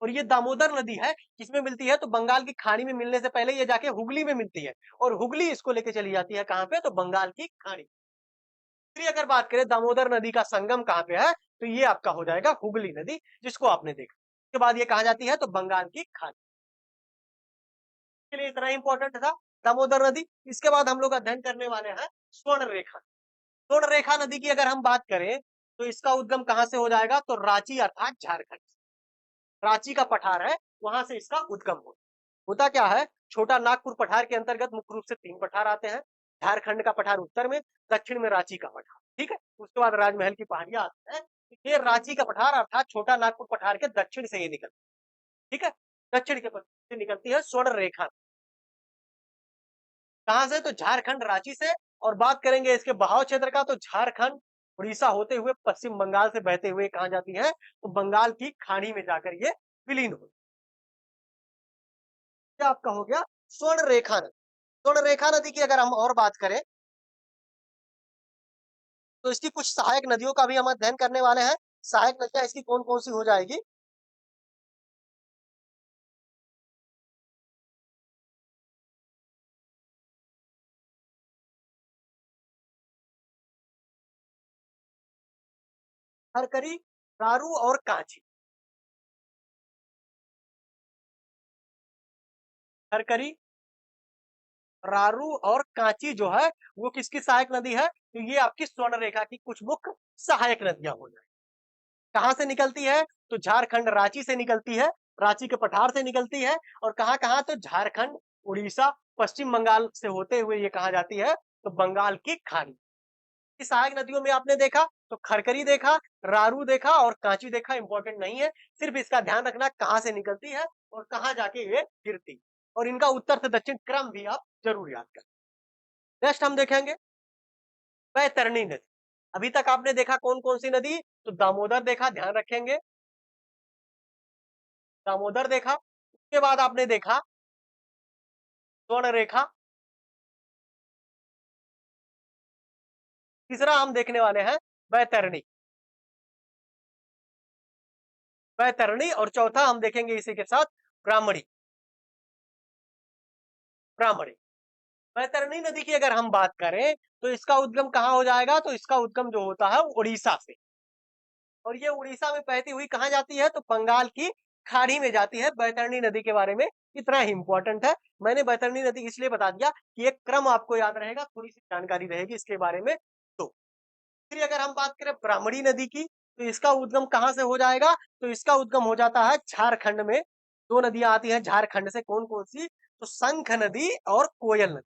A: और ये दामोदर नदी है किसमें मिलती है तो बंगाल की खाड़ी में मिलने से पहले ये जाके हुगली में मिलती है और हुगली इसको लेके चली जाती है कहाँ पे तो बंगाल की खाड़ी। फिर अगर बात करें दामोदर नदी का संगम कहाँ पे है तो ये आपका हो जाएगा हुगली नदी जिसको आपने देखा। उसके बाद ये कहा जाती है तो बंगाल की खाड़ी के लिए इतना इंपॉर्टेंट था दामोदर नदी। इसके बाद हम लोग अध्ययन करने वाले हैं स्वर्ण रेखा। स्वर्ण रेखा नदी की अगर हम बात करें तो इसका उद्गम कहाँ से हो जाएगा तो रांची अर्थात झारखंड। रांची का पठार है वहां से इसका उद्गम होता क्या है छोटा नागपुर पठार के अंतर्गत मुख्य रूप से 3 पठार आते हैं। झारखंड का पठार उत्तर में, दक्षिण में रांची का पठार, ठीक है। उसके बाद राजमहल की पहाड़ियां आती है। ये रांची का पठार अर्थात छोटा नागपुर पठार के दक्षिण से ये निकलती है, ठीक है। दक्षिण के से निकलती है स्वर्ण रेखा। कहां से तो झारखंड रांची से। और बात करेंगे इसके बहाव क्षेत्र का तो झारखंड उड़ीसा होते हुए पश्चिम बंगाल से बहते हुए कहा जाती है तो बंगाल की खाड़ी में जाकर ये विलीन हो। क्या आपका हो गया स्वर्ण रेखा नदी। स्वर्ण रेखा नदी की अगर हम और बात करें तो इसकी कुछ सहायक नदियों का भी हम अध्ययन करने वाले हैं। सहायक नदियाँ इसकी कौन-कौन सी हो जाएगी? खरकरी, रारू और कांची। खरकरी, रारू और कांची जो है वो किसकी सहायक नदी है? तो ये आपकी स्वर्ण रेखा की कुछ मुख्य सहायक नदियां हो जाएगी। कहाँ से निकलती है? तो झारखंड रांची से निकलती है, रांची के पठार से निकलती है। और कहाँ-कहाँ? तो झारखंड, उड़ीसा, पश्चिम बंगाल से होते हुए ये कहाँ जाती है? तो बंगाल की खाड़ी। इस सहायक नदियों में आपने देखा तो खरकरी देखा, रारू देखा और कांची देखा, इंपॉर्टेंट नहीं है। सिर्फ इसका ध्यान रखना कहाँ से निकलती है और कहाँ जाके ये गिरती। और इनका उत्तर से दक्षिण क्रम भी आप जरूर याद करें। नेक्स्ट हम देखेंगे बैतरणी नदी। अभी तक आपने देखा कौन-कौन सी नदी? तो दामोदर देखा, ध्यान रखेंगे। दामोदर देखा, उसके बाद आपने देखा स्वर्ण रेखा। तीसरा हम देखने वाले हैं बैतरणी। बैतरणी और चौथा हम देखेंगे इसी के साथ ब्राह्मणी। ब्राह्मणी। बैतरणी नदी की अगर हम बात करें तो इसका उद्गम कहाँ हो जाएगा? तो इसका उद्गम जो होता है उड़ीसा से। और ये उड़ीसा में बहती हुई कहाँ जाती है? तो बंगाल की खाड़ी में जाती है। बैतरणी नदी के बारे में इतना ही इंपॉर्टेंट है। मैंने बैतरणी नदी इसलिए बता दिया कि एक क्रम आपको याद रहेगा, थोड़ी सी जानकारी रहेगी इसके बारे में। तो फिर अगर हम बात करें ब्राह्मणी नदी की तो इसका उद्गम कहाँ से हो जाएगा? तो इसका उद्गम हो जाता है झारखंड में। दो नदियां आती हैं झारखंड से, कौन कौन सी? तो शंख नदी और कोयल नदी।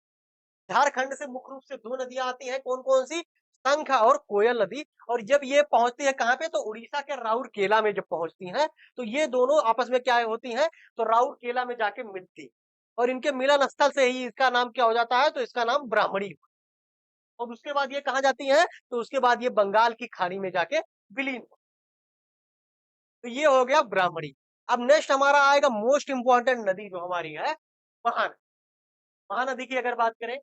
A: झारखंड से मुख्य रूप से दो नदियां आती हैं, कौन कौन सी? शंख और कोयल नदी। और जब ये पहुंचती है कहाँ पे? तो उड़ीसा के राउरकेला में जब पहुंचती हैं तो ये दोनों आपस में क्या होती हैं? तो राउरकेला में जाके मिलती। और इनके मिलन स्थल से ही इसका नाम क्या हो जाता है? तो इसका नाम ब्राह्मणी। और उसके बाद ये कहाँ जाती है? तो उसके बाद ये बंगाल की खाड़ी में जाके विलीन हो। तो ये हो गया ब्राह्मणी। अब नेक्स्ट हमारा आएगा मोस्ट इंपॉर्टेंट नदी जो हमारी है महानदी। महानदी की अगर बात करें,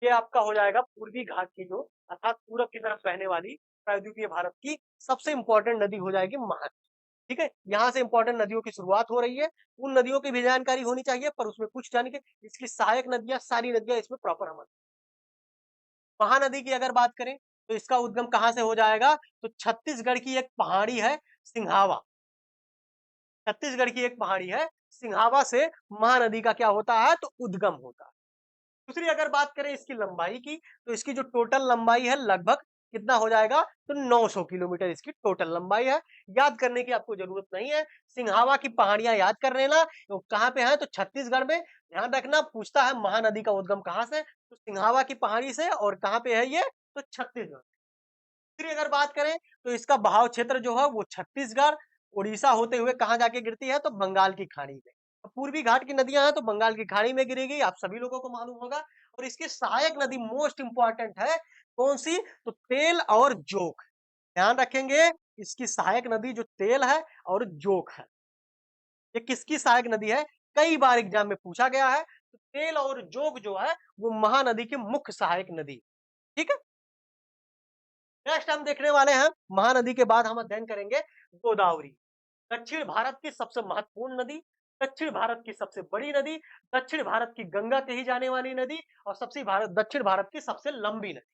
A: ये आपका हो जाएगा पूर्वी घाट की जो अर्थात पूरब की तरफ बहने वाली प्रायद्वीपीय भारत की सबसे इंपॉर्टेंट नदी हो जाएगी महानदी। ठीक है, यहाँ से इंपॉर्टेंट नदियों की शुरुआत हो रही है। उन नदियों की भी जानकारी होनी चाहिए पर उसमें कुछ जानकारी, इसकी सहायक नदियां सारी नदियां इसमें प्रॉपर हम। महानदी की अगर बात करें तो इसका उद्गम कहाँ से हो जाएगा? तो छत्तीसगढ़ की एक पहाड़ी है सिंघावा। छत्तीसगढ़ की एक पहाड़ी है सिंघावा से महानदी का क्या होता है? तो उद्गम होता है। दूसरी अगर बात करें इसकी लंबाई की तो इसकी जो टोटल लंबाई है लगभग कितना हो जाएगा? तो 900 किलोमीटर इसकी टोटल लंबाई है। याद करने की आपको जरूरत नहीं है, सिंघावा की पहाड़ियां याद कर लेना। तो कहाँ पे है? तो छत्तीसगढ़ में। ध्यान रखना पूछता है महानदी का उद्गम कहाँ से? तो सिंघावा की पहाड़ी से। और कहाँ पे है ये? तो छत्तीसगढ़। फिर अगर बात करें तो इसका बहाव क्षेत्र जो है वो छत्तीसगढ़ उड़ीसा होते हुए कहाँ जाके गिरती है? तो बंगाल की खाड़ी में। पूर्वी घाट की नदियां हैं तो बंगाल की खाड़ी में गिरेगी, आप सभी लोगों को मालूम होगा। और इसकी सहायक नदी मोस्ट इंपॉर्टेंट है, कौन सी? तो तेल और जोक। ध्यान रखेंगे, इसकी सहायक नदी जो तेल है और जोक है, ये किसकी सहायक नदी है? कई बार एग्जाम में पूछा गया है। तो तेल और जोग जो है वो महानदी की मुख्य सहायक नदी। ठीक है, नेक्स्ट हम देखने वाले हैं महानदी के बाद हम अध्ययन करेंगे गोदावरी। दक्षिण भारत की सबसे महत्वपूर्ण नदी, दक्षिण भारत की सबसे बड़ी नदी, दक्षिण भारत की गंगा कही जाने वाली नदी और दक्षिण भारत की सबसे लंबी नदी।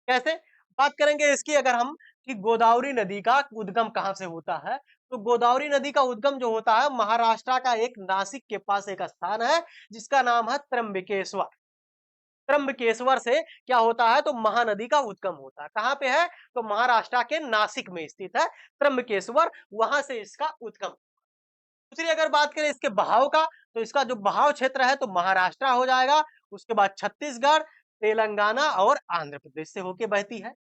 A: कैसे? बात करेंगे इसकी अगर हम कि गोदावरी नदी का उद्गम कहाँ से होता है? तो गोदावरी नदी का उद्गम जो होता है महाराष्ट्र का एक नासिक के पास एक स्थान है जिसका नाम है त्र्यंबकेश्वर। त्र्यंबकेश्वर से क्या होता है? तो महानदी का उद्गम होता है। कहाँ पे है? तो महाराष्ट्र के नासिक में स्थित है त्र्यंबकेश्वर, वहां से इसका उद्गम। दूसरी अगर बात करें इसके बहाव का तो इसका जो बहाव क्षेत्र है तो महाराष्ट्र हो जाएगा। उसके बाद छत्तीसगढ़, तेलंगाना और आंध्र प्रदेश से होके बहती है।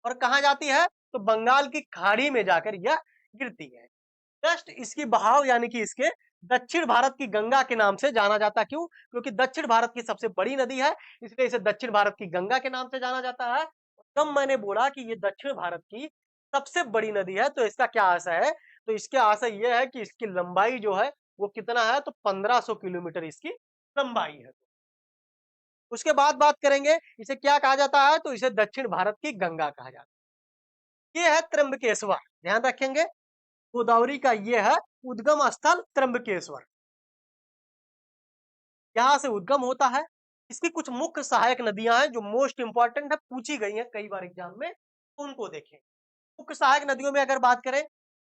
A: और कहाँ जाती है? तो बंगाल की खाड़ी में जाकर यह गिरती है। जस्ट इसकी बहाव यानी कि इसके दक्षिण भारत की गंगा के नाम से जाना जाता। क्यों? क्योंकि दक्षिण भारत की सबसे बड़ी नदी है, इसलिए इसे दक्षिण भारत की गंगा के नाम से जाना जाता है। तब मैंने बोला कि ये दक्षिण भारत की सबसे बड़ी नदी है तो इसका क्या आशय है? तो इसके आशय यह है कि इसकी लंबाई जो है वो कितना है? तो 1500 किलोमीटर इसकी लंबाई है। उसके बाद बात करेंगे इसे क्या कहा जाता है? तो इसे दक्षिण भारत की गंगा कहा जाता है। ये है त्र्यंबकेश्वर, ध्यान रखेंगे। गोदावरी का ये है उद्गम स्थल त्र्यंबकेश्वर, यहाँ से उद्गम होता है। इसकी कुछ मुख्य सहायक नदियां हैं जो मोस्ट इंपॉर्टेंट है, पूछी गई हैं कई बार एग्जाम में, उनको देखें। मुख्य सहायक नदियों में अगर बात करें,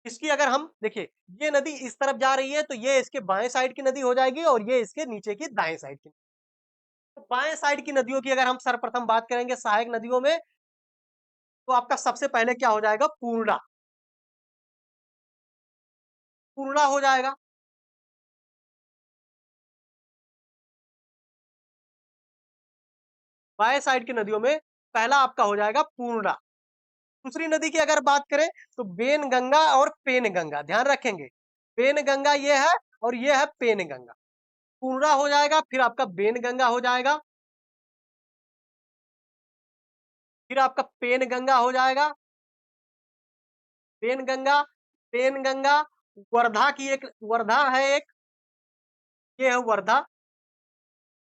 A: इसकी अगर हम देखिए, ये नदी इस तरफ जा रही है तो ये इसके बाएं साइड की नदी हो जाएगी और ये इसके नीचे की दाएं साइड की। तो बाएं साइड की नदियों की अगर हम सर्वप्रथम बात करेंगे सहायक नदियों में, तो आपका सबसे पहले क्या हो जाएगा, पूर्णा। पूर्णा हो जाएगा। बाएं साइड की नदियों में पहला आपका हो जाएगा पूर्णा। दूसरी नदी की अगर बात करें तो बेन गंगा और पेन गंगा, ध्यान रखेंगे। पेन गंगा ये है और ये है पेन गंगा। पूर्णा हो जाएगा, फिर आपका बेन गंगा हो जाएगा, फिर आपका पेन गंगा हो जाएगा। पेन गंगा, पेन गंगा, वर्धा की एक वर्धा है एक, ये है वर्धा।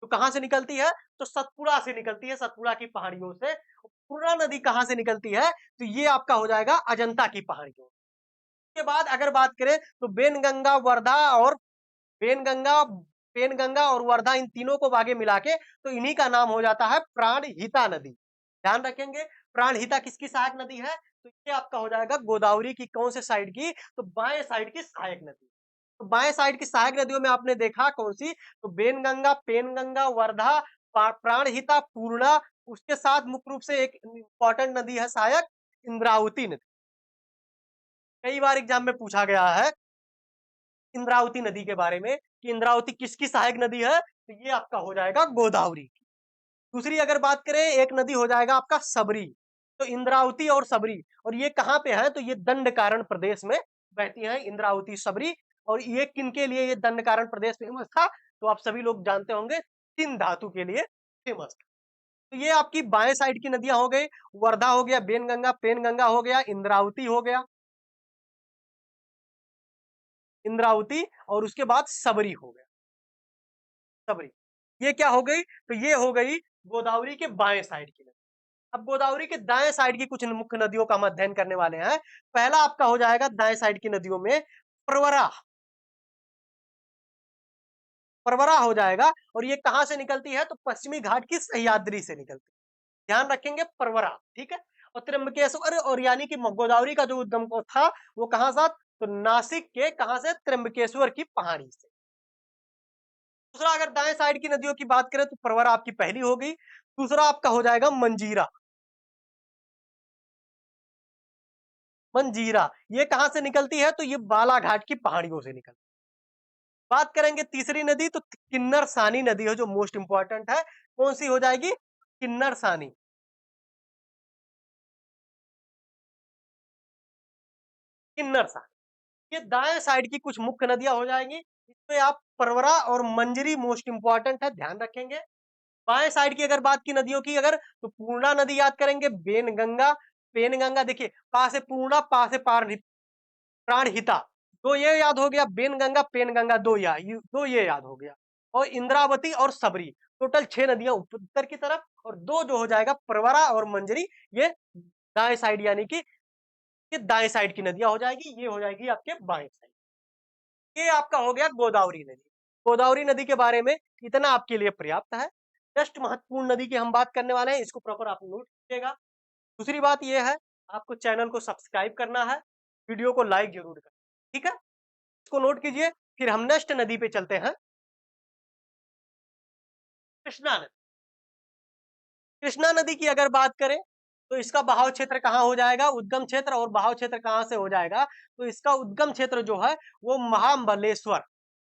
A: तो कहां से निकलती है, तो सतपुड़ा से निकलती है, सतपुड़ा की पहाड़ियों से। पूर्णा नदी कहां से निकलती है, तो ये आपका हो जाएगा अजंता की पहाड़ियों। के बाद अगर बात करें तो बेनगंगा, वर्धा और बेनगंगा, पेनगंगा और वर्धा, इन तीनों को आगे मिला के तो इन्हीं का नाम हो जाता है प्राणहिता नदी। ध्यान रखेंगे, प्राणहिता किसकी सहायक नदी है, तो ये आपका हो जाएगा गोदावरी की कौन से साइड की, तो बाएं साइड की सहायक नदी। तो बाएं साइड की सहायक नदियों में आपने देखा कौन सी, तो बेनगंगा, पेनगंगा, वर्धा, प्राणहिता, पूर्णा। उसके साथ मुख्य रूप से एक इंपॉर्टेंट नदी है सहायक, इंद्रावती नदी। कई बार एग्जाम में पूछा गया है इंद्रावती नदी के बारे में कि इंद्रावती किसकी सहायक नदी है, तो ये आपका हो जाएगा गोदावरी की। दूसरी अगर बात करें, एक नदी हो जाएगा आपका सबरी। तो इंद्रावती और सबरी, और ये कहाँ पे है, तो ये दंडकारण्य प्रदेश में बहती है इंद्रावती, सबरी। और ये किनके लिए ये दंडकारण्य प्रदेश फेमस था, तो आप सभी लोग जानते होंगे, तीन धातु के लिए फेमस था। तो ये आपकी बाएं साइड की नदियां हो गई, वर्धा हो गया, बेनगंगा, पेनगंगा हो गया, इंद्रावती हो गया, इंद्रावती, और उसके बाद सबरी हो गया, सबरी। ये क्या हो गई, तो ये हो गई गोदावरी के बाएं साइड की नदी। अब गोदावरी के दाएं साइड की कुछ मुख्य नदियों का हम अध्ययन करने वाले हैं। पहला आपका हो जाएगा दाएं साइड की नदियों में प्रवरा। प्रवरा हो जाएगा, और ये कहां से निकलती है, तो पश्चिमी घाट की सह्याद्री से निकलती है। ध्यान रखेंगे, प्रवरा, ठीक है। और त्र्यंबकेश्वर, और यानी कि गोदावरी का जो उद्गम था वो कहां से, तो नासिक के कहां से, त्र्यंबकेश्वर की पहाड़ी से। दूसरा अगर दाएं साइड की नदियों की बात करें तो प्रवरा आपकी पहली हो गई। दूसरा आपका हो जाएगा मंजीरा। मंजीरा ये कहां से निकलती है, तो ये बालाघाट की पहाड़ियों से निकलती है। बात करेंगे तीसरी नदी, तो किन्नर सानी नदी है जो मोस्ट इंपॉर्टेंट है। कौन सी हो जाएगी, किन्नर सानी। किन्नर सानी, ये दाएं साइड की कुछ मुख्य नदियां हो जाएंगी। इसमें आप परवरा और मंजरी मोस्ट इंपॉर्टेंट है, ध्यान रखेंगे। बाएं साइड की अगर बात की नदियों की अगर, तो पूर्णा नदी याद करेंगे, बेनगंगा, पेनगंगा, देखिए पा से पूर्णा, पा से प्राणहिता, तो ये याद हो गया, बेनगंगा, पेनगंगा, दो ये याद हो गया। और इंद्रावती और सबरी, टोटल 6 नदियां उत्तर की तरफ, और दो जो हो जाएगा प्रवरा और मंजरी, ये दाएं साइड, यानी कि ये दाएं साइड की नदियां हो जाएगी, ये हो जाएगी आपके बाएं साइड। ये आपका हो गया गोदावरी नदी। गोदावरी नदी के बारे में इतना आपके लिए पर्याप्त है। नेक्स्ट महत्वपूर्ण नदी की हम बात करने वाले हैं, इसको प्रॉपर आप नोट कीजिएगा। दूसरी बात यह है, आपको चैनल को सब्सक्राइब करना है, वीडियो को लाइक जरूर करना, ठीक है। इसको नोट कीजिए। फिर हम नेक्स्ट नदी पे चलते हैं, कृष्णा नदी। कृष्णा नदी की अगर बात करें तो इसका बहाव क्षेत्र कहाँ हो जाएगा, उद्गम क्षेत्र, और बहाव क्षेत्र कहाँ से हो जाएगा, तो इसका उद्गम क्षेत्र जो है वो महाबलेश्वर,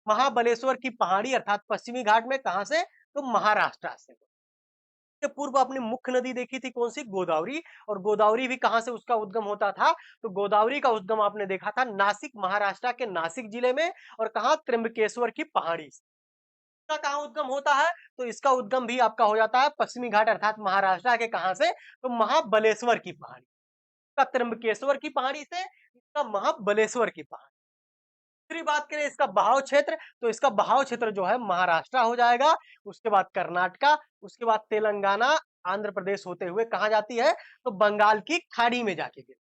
A: महाबलेश्वर की पहाड़ी अर्थात पश्चिमी घाट में, कहां से, तो महाराष्ट्र से। इसके पूर्व अपनी मुख्य नदी देखी थी कौन सी, गोदावरी। और गोदावरी भी कहां से उसका उद्गम होता था, तो गोदावरी का उद्गम आपने देखा था नासिक, महाराष्ट्र के नासिक जिले में, और कहा, त्र्यंबकेश्वर की पहाड़ी से। इसका कहाँ उद्गम होता है, तो इसका उद्गम भी आपका हो जाता है पश्चिमी घाट अर्थात महाराष्ट्र के कहां से, तो महाबलेश्वर की पहाड़ी। इसका त्र्यंबकेश्वर की पहाड़ी से, इसका महाबलेश्वर की पहाड़ी। दूसरी बात करें इसका बहाव क्षेत्र, तो इसका बहाव क्षेत्र जो है महाराष्ट्र हो जाएगा, उसके बाद कर्नाटका, उसके बाद तेलंगाना, आंध्र प्रदेश होते हुए कहा जाती है, तो बंगाल की खाड़ी में जाके गिरती है।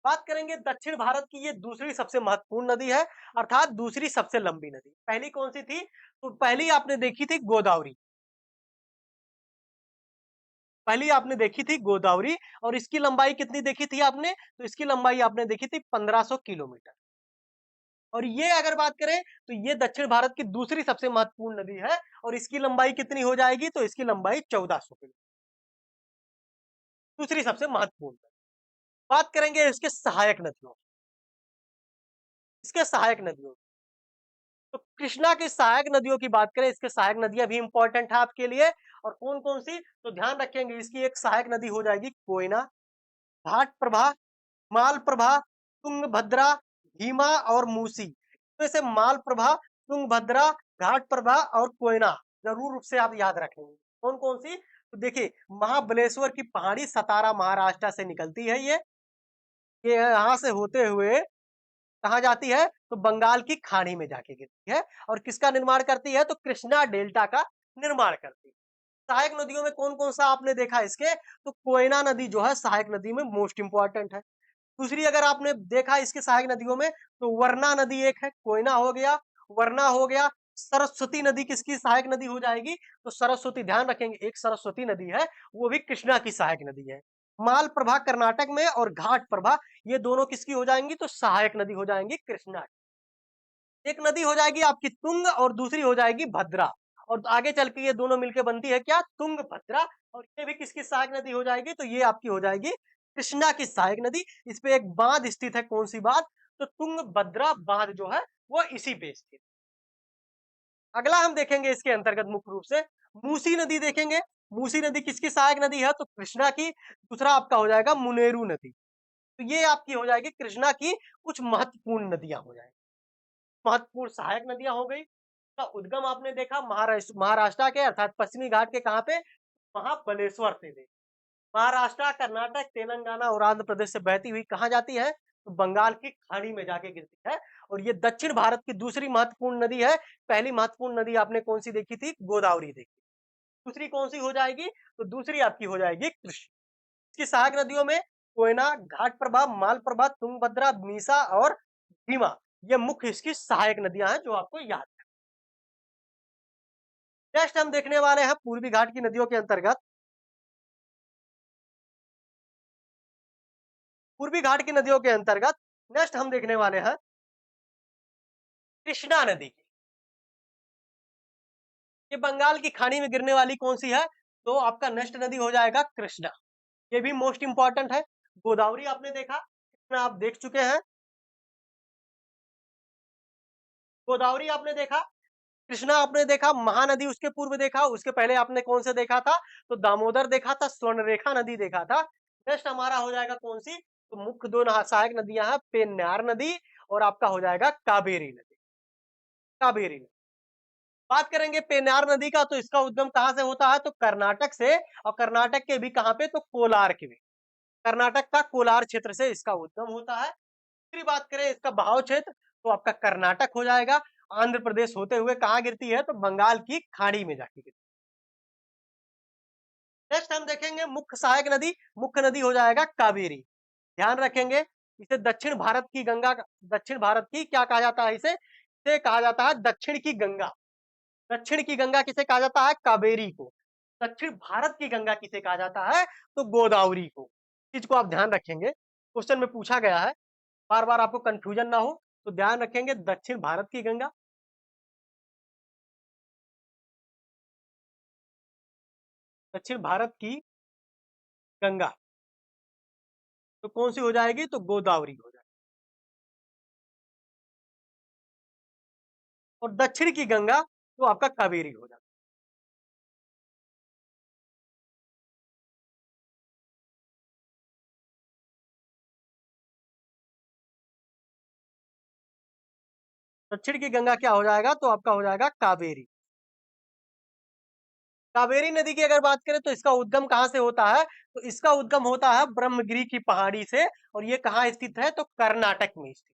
A: बात करेंगे दक्षिण भारत की, ये दूसरी सबसे महत्वपूर्ण नदी है, अर्थात दूसरी सबसे लंबी नदी। पहली कौन सी थी? तो पहली आपने देखी थी गोदावरी। पहली आपने देखी थी गोदावरी, और इसकी लंबाई कितनी देखी थी आपने? तो इसकी लंबाई आपने देखी थी 1500 किलोमीटर। और ये अगर बात करें तो ये दक्षिण भारत की दूसरी सबसे महत्वपूर्ण नदी है, और इसकी लंबाई कितनी हो जाएगी? तो इसकी लंबाई 1400 किलोमीटर, दूसरी सबसे महत्वपूर्ण। बात करेंगे इसके सहायक नदियों, इसके सहायक नदियों। तो कृष्णा की सहायक नदियों की बात करें, इसके सहायक नदियां भी इंपॉर्टेंट है आपके लिए। और कौन कौन सी? तो ध्यान रखेंगे, इसकी एक सहायक नदी हो जाएगी कोयना, घाट प्रभा, माल प्रभा, तुंगभद्रा, भीमा और मूसी। तो इसे माल प्रभा, तुंगभद्रा, घाट प्रभा और कोयना जरूर रूप से आप याद रखेंगे। कौन कौन सी? तो देखिए, महाबलेश्वर की पहाड़ी सतारा महाराष्ट्र से निकलती है ये यहाँ से होते हुए कहाँ जाती है? तो बंगाल की खाड़ी में जाके गिरती है, और किसका निर्माण करती है? तो कृष्णा डेल्टा का निर्माण करती है। सहायक नदियों में कौन कौन सा आपने देखा इसके? तो कोयना नदी जो है सहायक नदी में मोस्ट इंपॉर्टेंट है। दूसरी अगर आपने देखा इसके सहायक नदियों में, तो वरना नदी एक है, कोयना हो गया, वरना हो गया। सरस्वती नदी किसकी सहायक नदी हो जाएगी? तो सरस्वती, ध्यान रखेंगे, एक सरस्वती नदी है, वो भी कृष्णा की सहायक नदी है। माल प्रभा कर्नाटक में, और घाट प्रभा, ये दोनों किसकी हो जाएंगी? तो सहायक नदी हो जाएंगी कृष्णा की। एक नदी हो जाएगी आपकी तुंग, और दूसरी हो जाएगी भद्रा। और आगे चल के ये दोनों मिलकर बनती है क्या? तुंग भद्रा। और ये भी किसकी सहायक नदी हो जाएगी? तो ये आपकी हो जाएगी कृष्णा की सहायक नदी। इस पे एक बांध स्थित है, कौन सी बांध? तो तुंगभद्रा बांध जो है वो इसी पे स्थित। अगला हम देखेंगे इसके अंतर्गत मुख्य रूप से मूसी नदी देखेंगे। मूसी नदी किसकी सहायक नदी है? तो कृष्णा की। दूसरा आपका हो जाएगा मुनेरू नदी। तो ये आपकी हो जाएगी कृष्णा की कुछ महत्वपूर्ण नदियां हो जाएंगी। महत्वपूर्ण सहायक नदियां हो गई। का उद्गम आपने देखा महाराष्ट्र के, अर्थात पश्चिमी घाट के, कहां पे? महाबलेश्वर से देखा। महाराष्ट्र, कर्नाटक, तेलंगाना और आंध्र प्रदेश से बहती हुई कहाँ जाती है? तो बंगाल की खाड़ी में जाके गिरती है। और ये दक्षिण भारत की दूसरी महत्वपूर्ण नदी है। पहली महत्वपूर्ण नदी आपने कौन सी देखी थी? गोदावरी देखी। दूसरी कौन सी हो जाएगी? तो दूसरी आपकी हो जाएगी कृष्ण। इसकी सहायक नदियों में कोयना, घाट प्रभा, माल प्रभा, तुंगभद्रा, मीसा और भीमा, ये मुख्य इसकी सहायक नदियां हैं जो आपको याद है। नेक्स्ट हम देखने वाले हैं पूर्वी घाट की नदियों के अंतर्गत, पूर्वी घाट की नदियों के अंतर्गत नेक्स्ट हम देखने वाले हैं कृष्णा नदी की। ये बंगाल की खाड़ी में गिरने वाली कौन सी है? तो आपका नेक्स्ट नदी हो जाएगा कृष्णा। ये भी मोस्ट इंपॉर्टेंट है। गोदावरी आपने देखा, कृष्णा आप देख चुके हैं। गोदावरी आपने देखा, कृष्णा आपने देखा, महानदी उसके पूर्व देखा, उसके पहले आपने कौन से देखा था? तो दामोदर देखा था, स्वर्णरेखा नदी देखा था। नेक्स्ट हमारा हो जाएगा कौन सी? तो मुख्य दो सहायक नदियां हैं, पेन्नार नदी और आपका हो जाएगा कावेरी नदी। कावेरी नदी बात करेंगे पेन्नार नदी का, तो इसका उद्गम कहां से होता है? तो कर्नाटक से, और कर्नाटक के भी कहां पे? तो कोलार के भी। कर्नाटक का कोलार क्षेत्र से इसका उद्गम होता है। दूसरी बात करें इसका बहाव क्षेत्र, तो आपका कर्नाटक हो जाएगा। आंध्र प्रदेश होते हुए कहां गिरती है? तो बंगाल की खाड़ी में जाके गिरती है। नेक्स्ट हम देखेंगे मुख्य सहायक नदी, मुख्य नदी हो जाएगा कावेरी। ध्यान रखेंगे, इसे दक्षिण भारत की गंगा, दक्षिण भारत की क्या कहा जाता है? इसे कहा जाता है दक्षिण की गंगा। दक्षिण की गंगा किसे कहा जाता है? कावेरी को। दक्षिण भारत की गंगा किसे कहा जाता है? तो गोदावरी को। चीज को आप ध्यान रखेंगे, क्वेश्चन में पूछा गया है, बार बार आपको कंफ्यूजन ना हो, तो ध्यान रखेंगे दक्षिण भारत की गंगा, दक्षिण भारत की गंगा, तो कौन सी हो जाएगी? तो गोदावरी हो जाएगी। और दक्षिण की गंगा तो आपका कावेरी हो जाएगा। दक्षिण की गंगा क्या हो जाएगा? तो आपका हो जाएगा कावेरी। कावेरी नदी की अगर बात करें तो इसका उद्गम कहां से होता है? तो इसका उद्गम होता है ब्रह्मगिरी की पहाड़ी से, और ये कहाँ स्थित है? तो कर्नाटक में स्थित।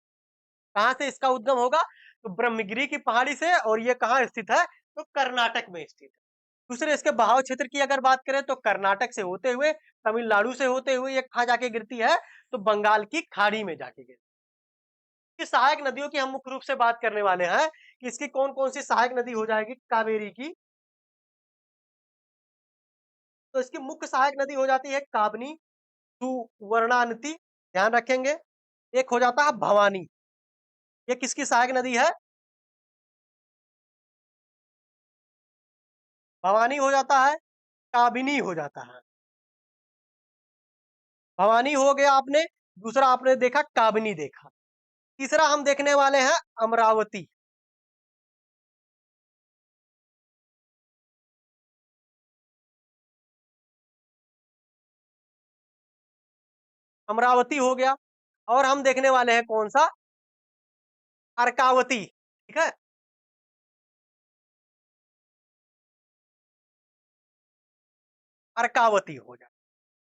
A: कहां से इसका उद्गम होगा? तो ब्रह्मगिरी की पहाड़ी से, और ये कहाँ स्थित है? तो कर्नाटक में स्थित है। दूसरे इसके बहाव क्षेत्र की अगर बात करें तो कर्नाटक से होते हुए, तमिलनाडु से होते हुए ये कहाँ जाके गिरती है, तो बंगाल की खाड़ी में जाके गिरती है। इस सहायक नदियों की हम मुख्य रूप से बात करने वाले हैं कि इसकी कौन-कौन सी सहायक नदी हो जाएगी कावेरी की। तो इसकी मुख्य सहायक नदी हो जाती है काबनी, सुवर्णानती, ध्यान रखेंगे। एक हो जाता है भवानी, ये किसकी सहायक नदी है? भवानी हो जाता है, काबिनी हो जाता है। भवानी हो गया आपने, दूसरा आपने देखा काबिनी देखा। तीसरा हम देखने वाले हैं अमरावती। अमरावती हो गया और हम देखने वाले हैं कौन सा? अर्कावती, ठीक है? अर्कावती हो जाए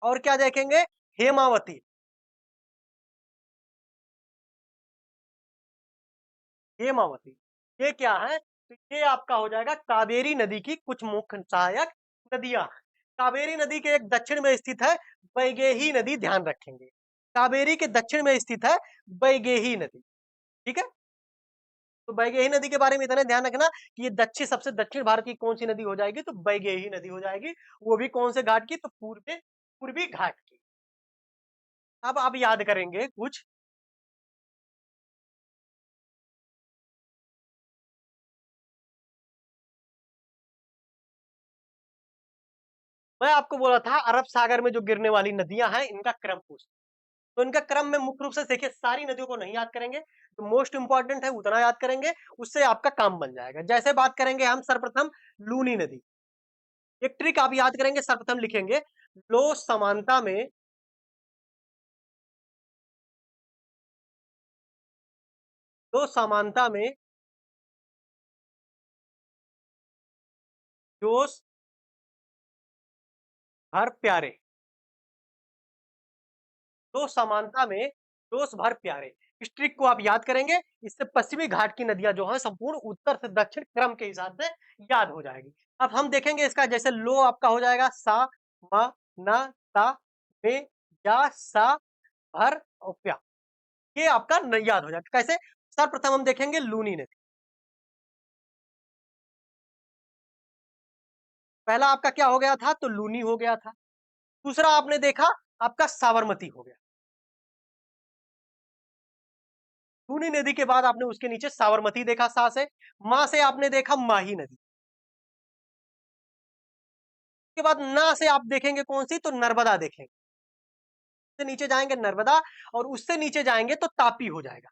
A: और क्या देखेंगे? हेमावती। हेमावती, ये क्या है? तो ये आपका हो जाएगा कावेरी नदी की कुछ मुख्य सहायक नदियां। कावेरी नदी के एक दक्षिण में स्थित है वैगेही नदी, ध्यान रखेंगे। कावेरी के दक्षिण में स्थित है वैगेही नदी, ठीक है? तो वैगेही नदी के बारे में इतना ध्यान रखना कि ये दक्षिण, सबसे दक्षिण भारत की कौन सी नदी हो जाएगी, तो वैगेही नदी हो जाएगी। वो भी कौन से घाट की, तो पूर्वी घाट की। अब आप याद करेंगे कुछ। मैं आपको बोला था अरब सागर में जो गिरने वाली नदियां हैं इनका क्रम पूछ, तो इनका क्रम में मुख्य रूप से देखिए, सारी नदियों को नहीं याद करेंगे, तो मोस्ट इंपॉर्टेंट है उतना याद करेंगे, उससे आपका काम बन जाएगा। जैसे बात करेंगे हम सर्वप्रथम लूनी नदी। एक ट्रिक आप याद करेंगे, सर्वप्रथम लिखेंगे लो समानता में, लो समानता में जोश भर प्यारे, लो समानता में जोश भर प्यारे। इस ट्रिक को आप याद करेंगे, इससे पश्चिमी घाट की नदियां जो है संपूर्ण उत्तर से दक्षिण क्रम के हिसाब से याद हो जाएगी। अब हम देखेंगे इसका, जैसे लो आपका हो जाएगा सा, म, न, ता, मे, या, सा, भर और प्या। ये आपका याद हो जाएगा कैसे? सर्वप्रथम हम देखेंगे लूनी नदी। पहला आपका क्या हो गया था, तो लूनी हो गया था। दूसरा आपने देखा आपका साबरमती हो गया। लूनी नदी के बाद आपने उसके नीचे साबरमती देखा सा से। मां से आपने देखा माही नदी। उसके बाद ना से आप देखेंगे कौन सी, तो नर्मदा देखेंगे। उससे नीचे जाएंगे नर्मदा, और उससे नीचे जाएंगे तो तापी हो जाएगा,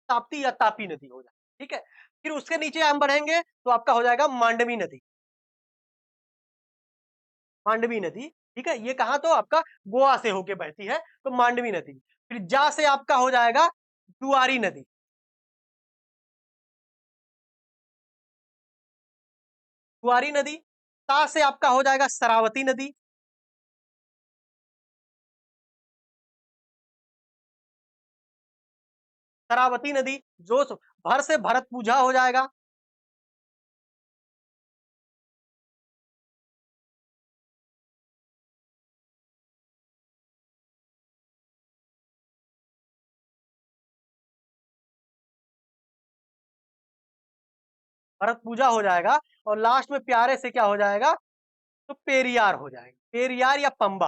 A: ताप्ती या तापी नदी हो जाएगा, ठीक है? फिर उसके नीचे हम बढ़ेंगे तो आपका हो जाएगा मांडवी नदी। मांडवी नदी, ठीक है? ये कहा, तो आपका गोवा से होके बहती है, तो मांडवी नदी। फिर जा से आपका हो जाएगा जुआरी नदी। जुआरी नदी। ता से आपका हो जाएगा शरावती नदी। शरावती नदी। जो भर से भरत पूजा हो जाएगा। भरत पूजा हो जाएगा। और लास्ट में प्यारे से क्या हो जाएगा, तो पेरियार हो जाएगा। पेरियार या पंबा,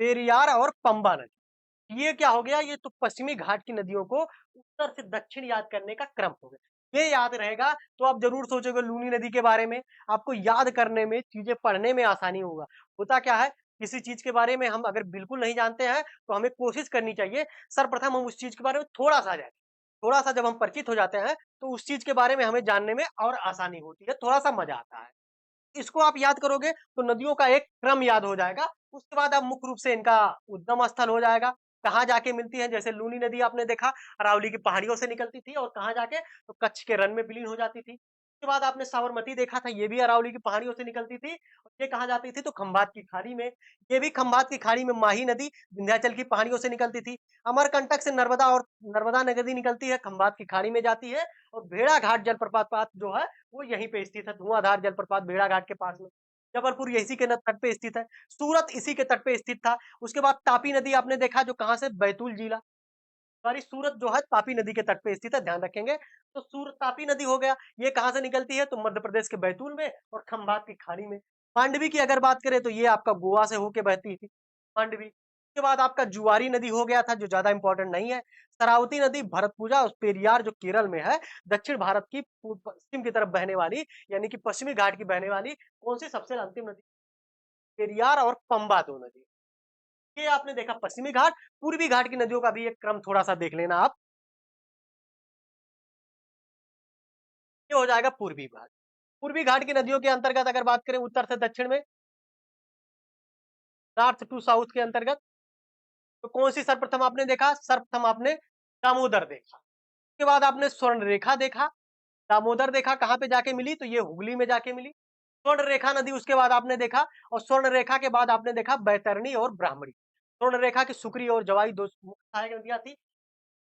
A: पेरियार और पंबा नदी। ये क्या हो गया, ये तो पश्चिमी घाट की नदियों को उत्तर से दक्षिण याद करने का क्रम हो गया। ये याद रहेगा तो आप जरूर सोचोगे लूनी नदी के बारे में। आपको याद करने में, चीजें पढ़ने में आसानी होगा। होता क्या है, किसी चीज के बारे में हम अगर बिल्कुल नहीं जानते हैं तो हमें कोशिश करनी चाहिए सर्वप्रथम हम उस चीज के बारे में थोड़ा सा जाने। थोड़ा सा जब हम परिचित हो जाते हैं तो उस चीज के बारे में हमें जानने में और आसानी होती है, थोड़ा सा मजा आता है। इसको आप याद करोगे तो नदियों का एक क्रम याद हो जाएगा। उसके बाद आप मुख्य रूप से इनका उद्गम स्थल हो जाएगा, कहाँ जाके मिलती है। जैसे लूनी नदी आपने देखा अरावली की पहाड़ियों से निकलती थी और कहाँ जाके, तो कच्छ के रण में विलीन हो जाती थी। उसके बाद आपने साबरमती देखा था, ये भी अरावली की पहाड़ियों से निकलती थी और ये कहाँ जाती थी तो खंभात की खाड़ी में। ये भी खंभात की खाड़ी में माही नदी विंध्याचल की पहाड़ियों से निकलती थी। अमरकंटक से नर्मदा और नर्मदा नदी निकलती है, खंभात की खाड़ी में जाती है और भेड़ाघाट जलप्रपात जो है वो यहीं पे स्थित है, धुआंधार जलप्रपात भेड़ाघाट के पास में। जबलपुर इसी के तट पे स्थित है, सूरत इसी के तट पे स्थित था। उसके बाद तापी नदी आपने देखा जो कहाँ से बैतूल जिला, सॉरी सूरत जो है तापी नदी के तट पे स्थित है, ध्यान रखेंगे। तो सूरत तापी नदी हो गया, ये कहाँ से निकलती है तो मध्य प्रदेश के बैतूल में और खंभात की खाड़ी में। मांडवी की अगर बात करें तो ये आपका गोवा से होके बहती थी, मांडवी। उसके बाद आपका जुआरी नदी हो गया था जो ज्यादा इंपॉर्टेंट नहीं है। शरावती नदी भरतपुजा और पेरियार जो केरल में है, दक्षिण भारत की पश्चिम की तरफ बहने वाली, यानी कि पश्चिमी घाट की बहने वाली कौन सी सबसे अंतिम नदी, पेरियार और पंबा दो नदी। ये आपने देखा पश्चिमी घाट, पूर्वी घाट की नदियों का भी एक क्रम थोड़ा सा देख लेना आप। ये हो जाएगा पूर्वी घाट। पूर्वी घाट की नदियों के अंतर्गत अगर बात करें उत्तर से दक्षिण में, नॉर्थ टू साउथ के अंतर्गत, तो कौन सी सर्वप्रथम आपने देखा, सर्वप्रथम आपने दामोदर देखा। उसके बाद आपने स्वर्ण रेखा देखा। दामोदर देखा कहाँ पे जाके मिली तो ये हुगली में जाके मिली। स्वर्ण रेखा नदी उसके बाद आपने देखा, और स्वर्ण रेखा के बाद आपने देखा बैतरणी और ब्राह्मणी। स्वर्ण रेखा की सुकरी और जवाई दो सहायक नदियां थी।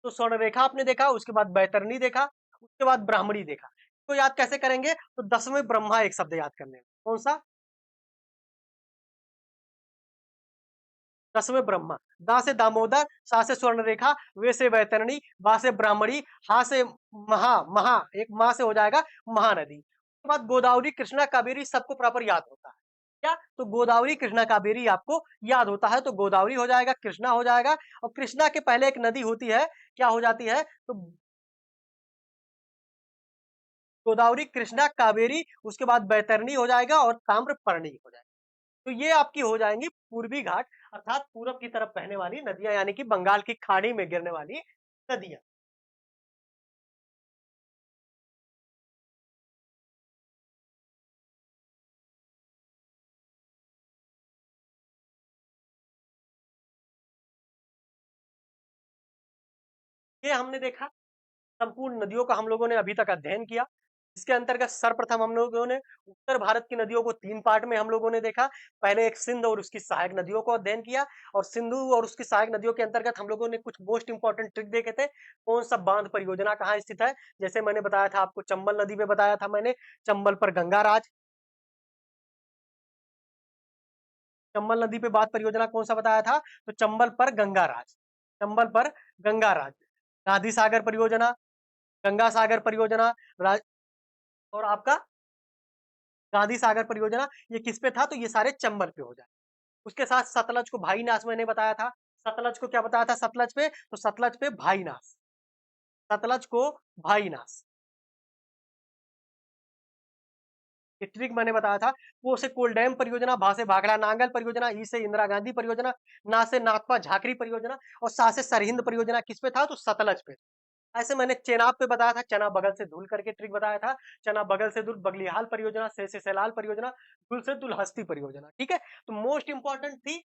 A: तो स्वर्ण रेखा आपने देखा, उसके बाद बैतरणी देखा, उसके बाद ब्राह्मणी देखा। तो याद कैसे करेंगे तो 10वें ब्रह्मा एक शब्द याद करने, कौन सा, 10वें ब्रह्मा। दा से दामोदर, सा से स्वर्ण रेखा, वे से वैतरणी, बा से ब्राह्मणी, हा से महा, महा एक माह से हो जाएगा महानदी। उसके बाद गोदावरी कृष्णा कावेरी सबको प्रॉपर याद होता है क्या, तो गोदावरी कृष्णा कावेरी आपको याद होता है, तो गोदावरी हो जाएगा, कृष्णा हो जाएगा। और कृष्णा के पहले एक नदी होती है, क्या हो जाती है तो गोदावरी कृष्णा कावेरी, उसके बाद बैतरणी हो जाएगा और ताम्रपर्णी हो जाएगा। तो ये आपकी हो जाएंगी पूर्वी घाट, अर्थात पूरब की तरफ बहने वाली नदियां, यानी कि बंगाल की खाड़ी में गिरने वाली नदियां। ये हमने देखा संपूर्ण नदियों का हम लोगों ने अभी तक अध्ययन किया। इसके अंतर्गत सर्वप्रथम हम लोगों ने उत्तर भारत की नदियों को 3 पार्ट में हम लोगों ने देखा। पहले एक सिंध और उसकी सहायक नदियों को अध्ययन किया, और सिंधु और उसकी सहायक नदियों के अंतर्गत हम लोगों ने कुछ मोस्ट इंपॉर्टेंट ट्रिक देखे थे। कौन सा बांध परियोजना कहाँ स्थित है, जैसे मैंने बताया था आपको चंबल नदी में बताया था मैंने, चंबल पर गंगाराज। चंबल नदी पे बात परियोजना कौन सा बताया था तो चंबल पर गंगाराज, चंबल पर गंगाराज। गांधी सागर परियोजना, गंगा सागर परियोजना, और आपका गांधी सागर परियोजना, ये किस पे था तो ये सारे चंबल पे हो जाए। उसके साथ सतलज को भाई नास मैंने बताया था, सतलज को क्या बताया था सतलज पे तो सतलज पे भाई नास, सतलज को भाई नास। ये ट्रिक मैंने बताया था। वो से कोलडैम परियोजना, भा से भाखड़ा नांगल परियोजना, ई से इंदिरा गांधी परियोजना, ना से नाथपा झाकरी परियोजना, और सा से सरहिंद परियोजना किस पे था तो सतलज पे। ऐसे मैंने चेनाब पे बताया था, चना बगल से धुल करके ट्रिक बताया था। चना बगल से धुल बगलिहाल परियोजना, से सैलाल परियोजना, धुल से दुलहस्ती परियोजना। ठीक है, तो मोस्ट इंपॉर्टेंट थी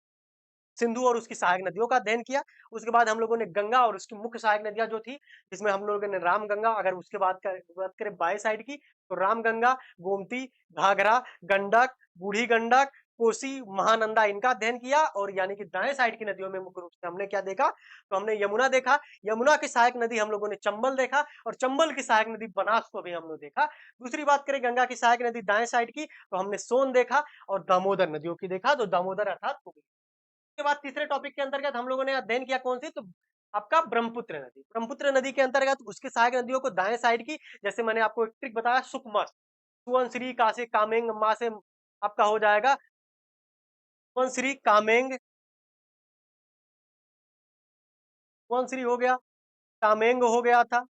A: सिंधु और उसकी सहायक नदियों का अध्ययन किया। उसके बाद हम लोगों ने गंगा और उसकी मुख्य सहायक नदियां जो थी, जिसमें हम लोगों ने राम गंगा, अगर उसके बात करें बाएं साइड की तो राम गंगा, गोमती, घाघरा, गंडक, बूढ़ी गंडक, कोसी, महानंदा, इनका अध्ययन किया। और यानी कि दाएं साइड की नदियों में मुख्य रूप से हमने क्या देखा तो हमने यमुना देखा, यमुना की सहायक नदी हम लोगों ने चंबल देखा, और चंबल की सहायक नदी बनास को भी हम लोग देखा। दूसरी बात करें गंगा की सहायक नदी दाएं साइड की तो हमने सोन देखा, और दामोदर नदियों की देखा, तो दामोदर अर्थात के बाद तीसरे टॉपिक के अंतर्गत हम लोगों ने अध्ययन किया कौन सी तो आपका ब्रह्मपुत्र नदी। ब्रह्मपुत्र नदी के अंतर्गत उसके सहायक नदियों को दाएं साइड की, जैसे मैंने आपको एक ट्रिक बताया सुकमस्त, सुवनश्री, कासे, कामेंग, माँ से आपका हो जाएगा सुवनश्री, कामेंग, सुवनश्री हो गया, कामेंग हो गया था,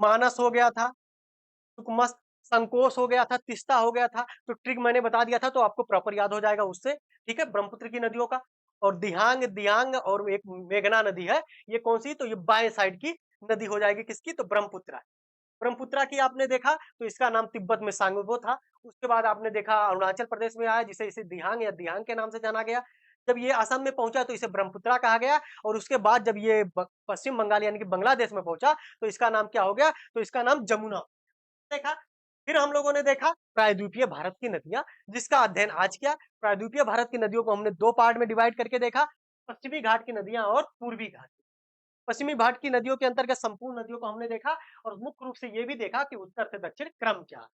A: मानस हो गया था, सुकमस्त, संकोच हो गया था, तिस्ता हो गया था। तो ट्रिक मैंने बता दिया था तो आपको प्रॉपर याद हो जाएगा उससे। ठीक है, ब्रह्मपुत्र की नदियों का। और दिहांग, दियांग और एक मेघना नदी है, ये कौन सी तो ये बाएं साइड की नदी हो जाएगी, किसकी तो ब्रह्मपुत्र। ब्रह्मपुत्रा की आपने देखा तो इसका नाम तिब्बत में सांगबो था। उसके बाद आपने देखा अरुणाचल प्रदेश में आया, जिसे इसे दिहांग या दिहांग के नाम से जाना गया। जब ये असम में पहुंचा तो इसे ब्रह्मपुत्रा कहा गया, और उसके बाद जब ये पश्चिम बंगाल यानी कि बांग्लादेश में पहुंचा तो इसका नाम क्या हो गया तो इसका नाम जमुना। देखा। फिर हम लोगों ने देखा प्रायद्वीपीय भारत की नदियां, जिसका अध्ययन आज किया। प्रायद्वीपीय भारत की नदियों को हमने 2 पार्ट में डिवाइड करके देखा, पश्चिमी घाट की नदियां और पूर्वी घाट। पश्चिमी घाट की नदियों के अंतर्गत संपूर्ण नदियों को हमने देखा और मुख्य रूप से ये भी देखा कि उत्तर से दक्षिण क्रम क्या है।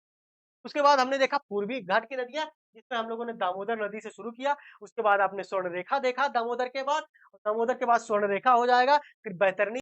A: उसके बाद हमने देखा पूर्वी घाट की नदियां, जिसमें हम लोगों ने दामोदर नदी से शुरू किया। उसके बाद आपने स्वर्ण रेखा देखा दामोदर के बाद, और दामोदर के बाद स्वर्ण रेखा हो जाएगा, फिर बैतरणी